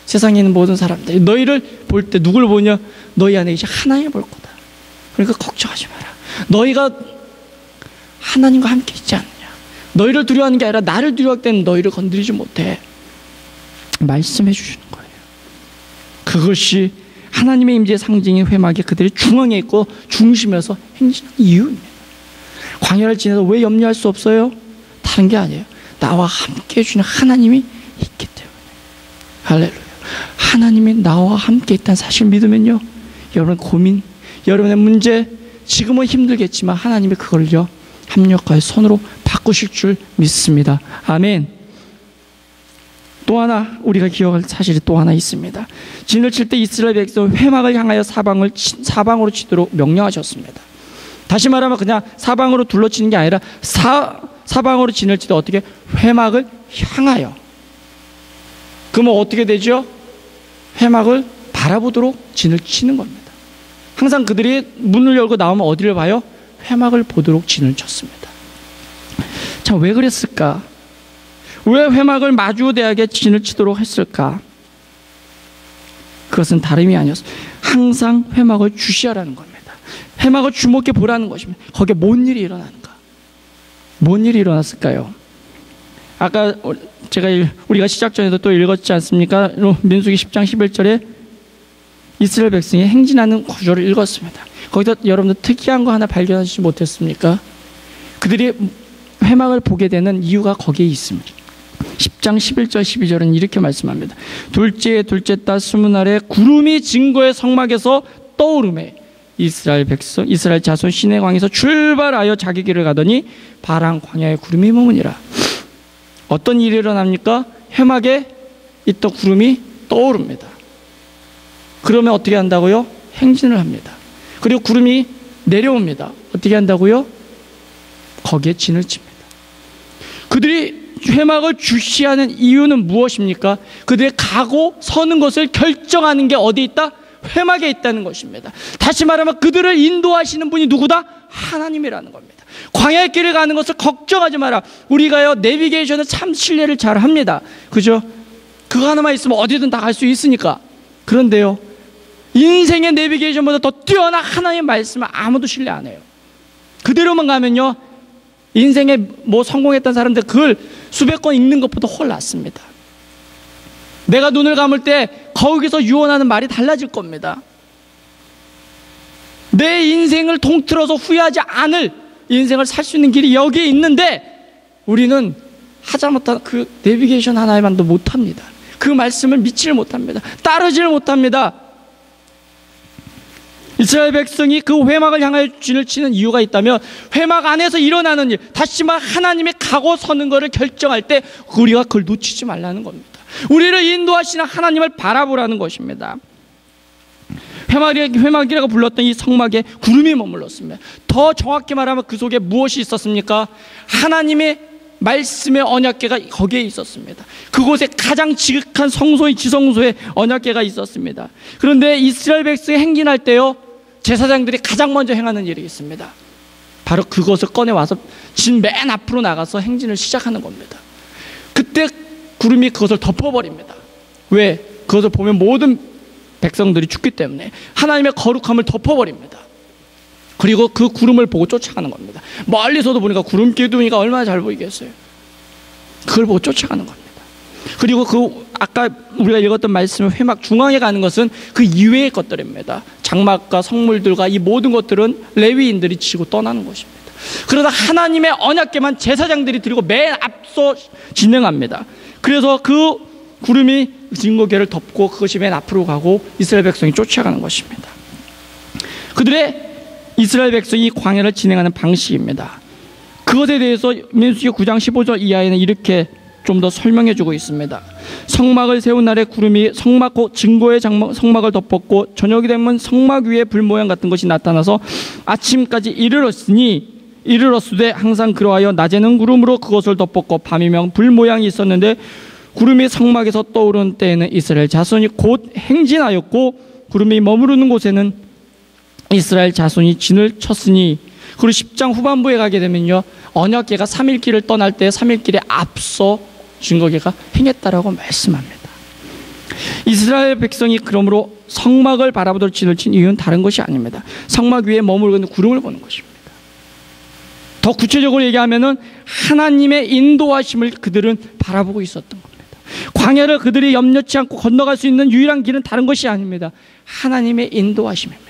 세상에 있는 모든 사람들, 너희를 볼 때 누굴 보냐? 너희 안에 이제 하나님을 볼 거다. 그러니까 걱정하지 마라. 너희가 하나님과 함께 있지 않느냐? 너희를 두려워하는 게 아니라 나를 두려워할 때는 너희를 건드리지 못해. 말씀해 주시는 거예요. 그것이 하나님의 임재의 상징인 회막이 그들의 중앙에 있고 중심에서 행진하는 이유입니다. 광야를 지나서 왜 염려할 수 없어요? 다른 게 아니에요. 나와 함께 해주는 하나님이 있기 때문에. 할렐루야. 하나님이 나와 함께 있다는 사실 믿으면요, 여러분 고민, 여러분의 문제, 지금은 힘들겠지만 하나님이 그걸요, 합력하여 손으로 바꾸실 줄 믿습니다. 아멘. 또 하나 우리가 기억할 사실이 또 하나 있습니다. 진을 칠 때 이스라엘 백성 회막을 향하여 사방으로 치도록 명령하셨습니다. 다시 말하면 그냥 사방으로 둘러치는 게 아니라 사방으로 진을 치되 어떻게? 회막을 향하여. 그러면 어떻게 되죠? 회막을 바라보도록 진을 치는 겁니다. 항상 그들이 문을 열고 나오면 어디를 봐요? 회막을 보도록 진을 쳤습니다. 자, 왜 그랬을까? 왜 회막을 마주대하게 진을 치도록 했을까? 그것은 다름이 아니었어요. 항상 회막을 주시하라는 겁니다. 회막을 주목해 보라는 것입니다. 거기에 뭔 일이 일어나는가? 뭔 일이 일어났을까요? 아까 우리가 시작 전에도 또 읽었지 않습니까? 민수기 10장 11절에 이스라엘 백성이 행진하는 구조를 읽었습니다. 거기서 여러분들 특이한 거 하나 발견하시지 못했습니까? 그들이 회막을 보게 되는 이유가 거기에 있습니다. 10장 11절 12절은 이렇게 말씀합니다. 둘째 달 20날에 구름이 증거의 성막에서 떠오르매 이스라엘 자손 시내 광에서 출발하여 자기 길을 가더니 바람 광야에 구름이 머무니라. 어떤 일이 일어납니까? 회막에 있던 구름이 떠오릅니다. 그러면 어떻게 한다고요? 행진을 합니다. 그리고 구름이 내려옵니다. 어떻게 한다고요? 거기에 진을 칩니다. 그들이 회막을 주시하는 이유는 무엇입니까? 그들의 가고 서는 것을 결정하는 게 어디 있다? 회막에 있다는 것입니다. 다시 말하면 그들을 인도하시는 분이 누구다? 하나님이라는 겁니다. 광야의 길을 가는 것을 걱정하지 마라. 우리가요, 내비게이션은 참 신뢰를 잘 합니다. 그죠? 그거 하나만 있으면 어디든 다 갈 수 있으니까. 그런데요, 인생의 내비게이션보다 더 뛰어난 하나님의 말씀을 아무도 신뢰 안 해요. 그대로만 가면요, 인생에 뭐 성공했던 사람들 글 수백 권 읽는 것보다 훨 낫습니다. 내가 눈을 감을 때 거기서 유언하는 말이 달라질 겁니다. 내 인생을 통틀어서 후회하지 않을 인생을 살 수 있는 길이 여기에 있는데 우리는 하자못한 그 내비게이션 하나만도 못합니다. 그 말씀을 믿지를 못합니다. 따르지를 못합니다. 이스라엘 백성이 그 회막을 향하여 진을 치는 이유가 있다면 회막 안에서 일어나는 일, 다시 말해 하나님이 가고 서는 것을 결정할 때 우리가 그걸 놓치지 말라는 겁니다. 우리를 인도하시는 하나님을 바라보라는 것입니다. 회막이라고 불렀던 이 성막에 구름이 머물렀습니다. 더 정확히 말하면 그 속에 무엇이 있었습니까? 하나님의 말씀의 언약궤가 거기에 있었습니다. 그곳에 가장 지극한 성소인 지성소에 언약궤가 있었습니다. 그런데 이스라엘 백성이 행진할 때요, 제사장들이 가장 먼저 행하는 일이 있습니다. 바로 그것을 꺼내와서 진 맨 앞으로 나가서 행진을 시작하는 겁니다. 그때 구름이 그것을 덮어버립니다. 왜? 그것을 보면 모든 백성들이 죽기 때문에 하나님의 거룩함을 덮어버립니다. 그리고 그 구름을 보고 쫓아가는 겁니다. 멀리서도 보니까 구름 기둥이가 얼마나 잘 보이겠어요. 그걸 보고 쫓아가는 겁니다. 그리고 그 아까 우리가 읽었던 말씀은 회막 중앙에 가는 것은 그 이외의 것들입니다. 장막과 성물들과 이 모든 것들은 레위인들이 지고 떠나는 것입니다. 그러다 하나님의 언약궤만 제사장들이 들고 맨 앞서 진행합니다. 그래서 그 구름이 증거궤를 덮고 그것이 맨 앞으로 가고 이스라엘 백성이 쫓아가는 것입니다. 그들의 이스라엘 백성이 광야를 진행하는 방식입니다. 그것에 대해서 민수기 9장 15절 이하에는 이렇게 좀 더 설명해 주고 있습니다. 성막을 세운 날에 구름이 성막 곧 증거의 성막을 덮었고 저녁이 되면 성막 위에 불 모양 같은 것이 나타나서 아침까지 이르렀으되 항상 그러하여 낮에는 구름으로 그것을 덮었고 밤이면 불 모양이 있었는데 구름이 성막에서 떠오르는 때에는 이스라엘 자손이 곧 행진하였고 구름이 머무르는 곳에는 이스라엘 자손이 진을 쳤으니. 그리고 10장 후반부에 가게 되면요, 언약궤가 3일길을 떠날 때 3일길에 앞서 증거궤가 행했다라고 말씀합니다. 이스라엘 백성이 그러므로 성막을 바라보도록 진을 친 이유는 다른 것이 아닙니다. 성막 위에 머무르고 있는 구름을 보는 것입니다. 더 구체적으로 얘기하면은 하나님의 인도하심을 그들은 바라보고 있었던 겁니다. 광야를 그들이 염려치 않고 건너갈 수 있는 유일한 길은 다른 것이 아닙니다. 하나님의 인도하심입니다.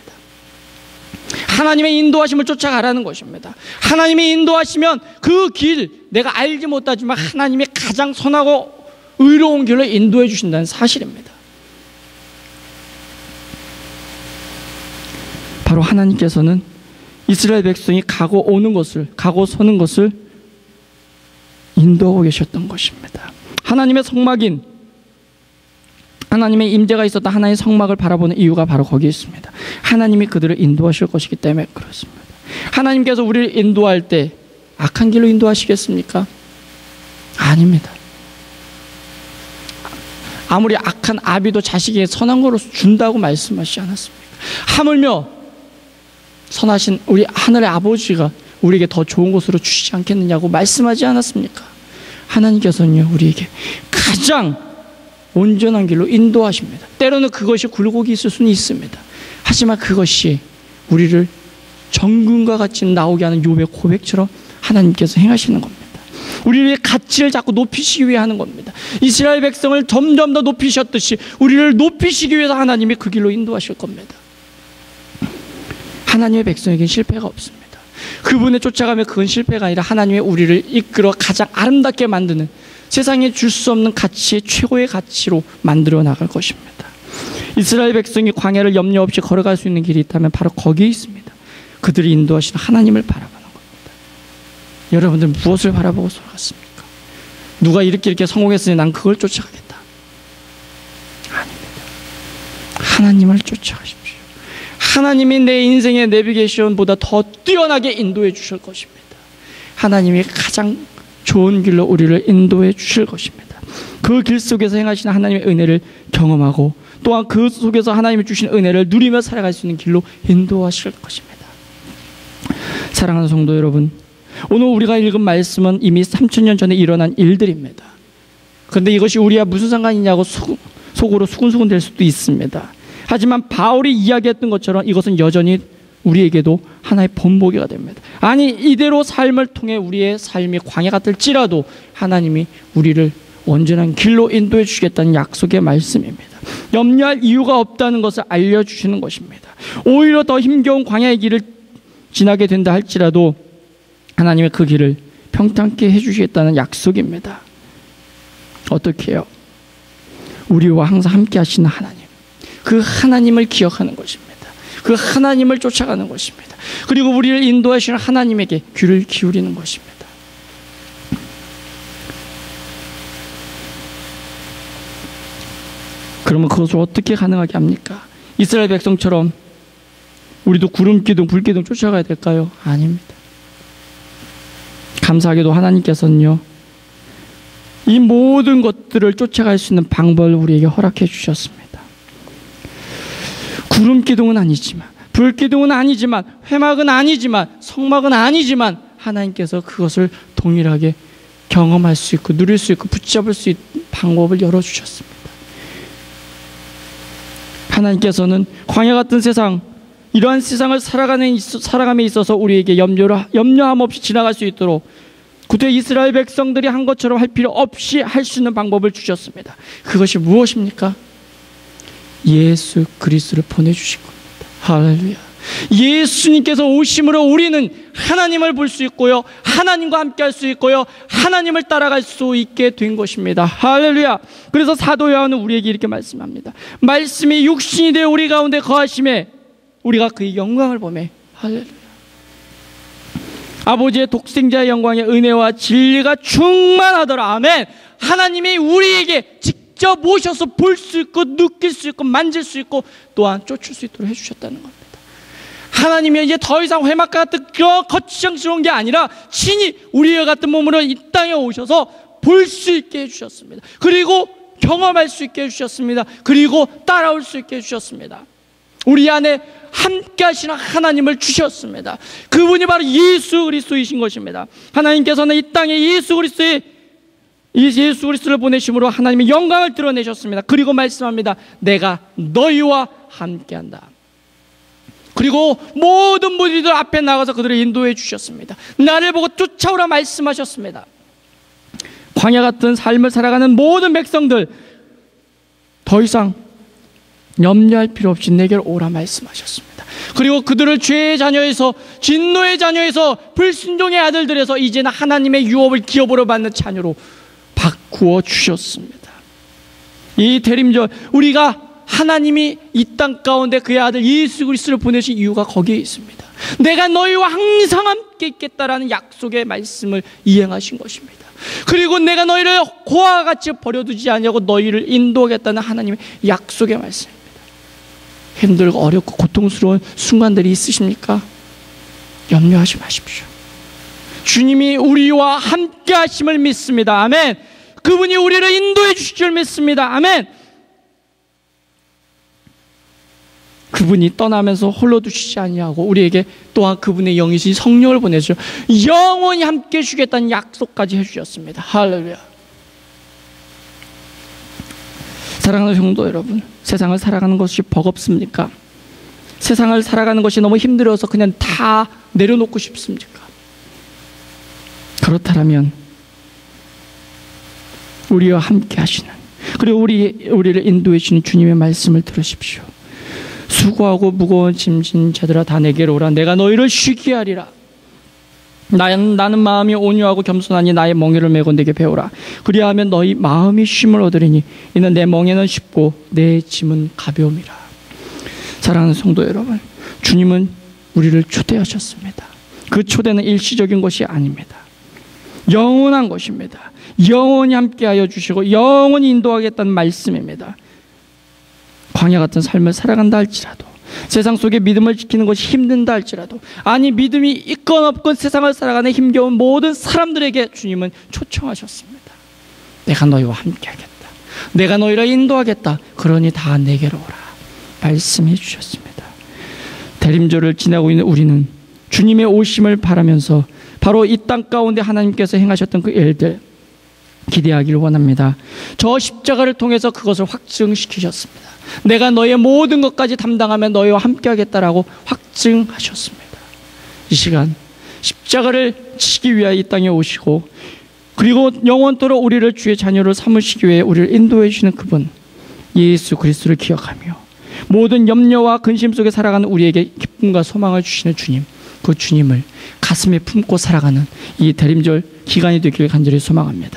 하나님의 인도하심을 쫓아가라는 것입니다. 하나님이 인도하시면 그 길, 내가 알지 못하지만 하나님이 가장 선하고 의로운 길로 인도해 주신다는 사실입니다. 바로 하나님께서는 이스라엘 백성이 가고 오는 것을, 가고 서는 것을 인도하고 계셨던 것입니다. 하나님의 성막인, 하나님의 임재가 있었던 하나님의 성막을 바라보는 이유가 바로 거기에 있습니다. 하나님이 그들을 인도하실 것이기 때문에 그렇습니다. 하나님께서 우리를 인도할 때 악한 길로 인도하시겠습니까? 아닙니다. 아무리 악한 아비도 자식에게 선한 것으로 준다고 말씀하시지 않았습니까? 하물며 선하신 우리 하늘의 아버지가 우리에게 더 좋은 곳으로 주시지 않겠느냐고 말씀하지 않았습니까? 하나님께서는요, 우리에게 가장 온전한 길로 인도하십니다. 때로는 그것이 굴곡이 있을 수는 있습니다. 하지만 그것이 우리를 정금과 같이 나오게 하는 욥의 고백처럼 하나님께서 행하시는 겁니다. 우리의 가치를 자꾸 높이시기 위해 하는 겁니다. 이스라엘 백성을 점점 더 높이셨듯이 우리를 높이시기 위해서 하나님이 그 길로 인도하실 겁니다. 하나님의 백성에겐 실패가 없습니다. 그분에 쫓아가면 그건 실패가 아니라 하나님의 우리를 이끌어 가장 아름답게 만드는, 세상에 줄 수 없는 가치의 최고의 가치로 만들어 나갈 것입니다. 이스라엘 백성이 광야를 염려 없이 걸어갈 수 있는 길이 있다면 바로 거기에 있습니다. 그들이 인도하시는 하나님을 바라보는 겁니다. 여러분들 무엇을 바라보고 살아갔습니까? 누가 이렇게 성공했으니 난 그걸 쫓아가겠다. 아닙니다. 하나님을 쫓아가십시오. 하나님이 내 인생의 내비게이션보다 더 뛰어나게 인도해 주실 것입니다. 하나님이 가장 좋은 길로 우리를 인도해 주실 것입니다. 그 길 속에서 행하시는 하나님의 은혜를 경험하고 또한 그 속에서 하나님이 주신 은혜를 누리며 살아갈 수 있는 길로 인도하실 것입니다. 사랑하는 성도 여러분, 오늘 우리가 읽은 말씀은 이미 3000년 전에 일어난 일들입니다. 그런데 이것이 우리와 무슨 상관이냐고 속으로 수근수근 될 수도 있습니다. 하지만 바울이 이야기했던 것처럼 이것은 여전히 우리에게도 하나의 본보기가 됩니다. 아니, 이대로 삶을 통해 우리의 삶이 광야 같을지라도 하나님이 우리를 온전한 길로 인도해 주시겠다는 약속의 말씀입니다. 염려할 이유가 없다는 것을 알려주시는 것입니다. 오히려 더 힘겨운 광야의 길을 지나게 된다 할지라도 하나님의 그 길을 평탄케 해주시겠다는 약속입니다. 어떻게 해요? 우리와 항상 함께 하시는 하나님, 그 하나님을 기억하는 것입니다. 그 하나님을 쫓아가는 것입니다. 그리고 우리를 인도하시는 하나님에게 귀를 기울이는 것입니다. 그러면 그것을 어떻게 가능하게 합니까? 이스라엘 백성처럼 우리도 구름기둥, 불기둥 쫓아가야 될까요? 아닙니다. 감사하게도 하나님께서는요, 이 모든 것들을 쫓아갈 수 있는 방법을 우리에게 허락해 주셨습니다. 구름기둥은 아니지만, 불기둥은 아니지만, 회막은 아니지만, 성막은 아니지만 하나님께서 그것을 동일하게 경험할 수 있고 누릴 수 있고 붙잡을 수 있는 방법을 열어주셨습니다. 하나님께서는 광야 같은 세상, 이러한 세상을 살아감에 있어서 우리에게 염려함 없이 지나갈 수 있도록 그때 이스라엘 백성들이 한 것처럼 할 필요 없이 할 수 있는 방법을 주셨습니다. 그것이 무엇입니까? 예수 그리스도를 보내주신 겁니다. 할렐루야. 예수님께서 오심으로 우리는 하나님을 볼 수 있고요, 하나님과 함께 할 수 있고요, 하나님을 따라갈 수 있게 된 것입니다. 할렐루야. 그래서 사도 요한은 우리에게 이렇게 말씀합니다. 말씀이 육신이 되어 우리 가운데 거하심에 우리가 그의 영광을 보매. 할렐루야. 아버지의 독생자의 영광의 은혜와 진리가 충만하더라. 아멘. 하나님이 우리에게 직접 모셔서 볼 수 있고 느낄 수 있고 만질 수 있고 또한 쫓을 수 있도록 해주셨다는 겁니다. 하나님이 이제 더 이상 회막과 같은 거치장스러운 게 아니라 친히 우리와 같은 몸으로 이 땅에 오셔서 볼 수 있게 해주셨습니다. 그리고 경험할 수 있게 해주셨습니다. 그리고 따라올 수 있게 해주셨습니다. 우리 안에 함께 하시는 하나님을 주셨습니다. 그분이 바로 예수 그리스도이신 것입니다. 하나님께서는 이 땅에 예수 그리스도를 보내심으로 하나님의 영광을 드러내셨습니다. 그리고 말씀합니다. 내가 너희와 함께한다. 그리고 모든 무리들 앞에 나가서 그들을 인도해 주셨습니다. 나를 보고 쫓아오라 말씀하셨습니다. 광야 같은 삶을 살아가는 모든 백성들, 더 이상 염려할 필요 없이 내게로 오라 말씀하셨습니다. 그리고 그들을 죄의 자녀에서, 진노의 자녀에서, 불순종의 아들들에서 이제는 하나님의 유업을 기업으로 받는 자녀로 바꾸어 주셨습니다. 이 대림절, 우리가 하나님이 이 땅 가운데 그의 아들 예수 그리스도를 보내신 이유가 거기에 있습니다. 내가 너희와 항상 함께 있겠다라는 약속의 말씀을 이행하신 것입니다. 그리고 내가 너희를 고아와 같이 버려두지 아니하고 너희를 인도하겠다는 하나님의 약속의 말씀입니다. 힘들고 어렵고 고통스러운 순간들이 있으십니까? 염려하지 마십시오. 주님이 우리와 함께 하심을 믿습니다. 아멘. 그분이 우리를 인도해 주실 줄 믿습니다. 아멘. 그분이 떠나면서 홀로 두시지 아니하고 우리에게 또한 그분의 영이신 성령을 보내주셔 영원히 함께 해주겠다는 약속까지 해주셨습니다. 할렐루야. 사랑하는 성도 여러분, 세상을 살아가는 것이 버겁습니까? 세상을 살아가는 것이 너무 힘들어서 그냥 다 내려놓고 싶습니까? 그렇다면 우리와 함께 하시는, 그리고 우리를 인도해 주시는 주님의 말씀을 들으십시오. 수고하고 무거운 짐진 자들아 다 내게로 오라. 내가 너희를 쉬게 하리라. 나는 마음이 온유하고 겸손하니 나의 멍에를 메고 내게 배우라. 그리하면 너희 마음이 쉼을 얻으리니 이는 내 멍에는 쉽고 내 짐은 가벼움이라. 사랑하는 성도 여러분, 주님은 우리를 초대하셨습니다. 그 초대는 일시적인 것이 아닙니다. 영원한 것입니다. 영원히 함께하여 주시고 영원히 인도하겠다는 말씀입니다. 광야 같은 삶을 살아간다 할지라도, 세상 속에 믿음을 지키는 것이 힘든다 할지라도, 아니 믿음이 있건 없건 세상을 살아가는 힘겨운 모든 사람들에게 주님은 초청하셨습니다. 내가 너희와 함께 하겠다. 내가 너희를 인도하겠다. 그러니 다 내게로 오라 말씀해 주셨습니다. 대림절을 지나고 있는 우리는 주님의 오심을 바라면서 바로 이 땅 가운데 하나님께서 행하셨던 그 일들 기대하기를 원합니다. 저 십자가를 통해서 그것을 확증시키셨습니다. 내가 너의 모든 것까지 담당하며 너희와 함께 하겠다라고 확증하셨습니다. 이 시간 십자가를 지기 위하여 이 땅에 오시고 그리고 영원토록 우리를 주의 자녀로 삼으시기 위해 우리를 인도해 주시는 그분 예수 그리스도를 기억하며 모든 염려와 근심 속에 살아가는 우리에게 기쁨과 소망을 주시는 주님, 그 주님을 가슴에 품고 살아가는 이 대림절 기간이 되기를 간절히 소망합니다.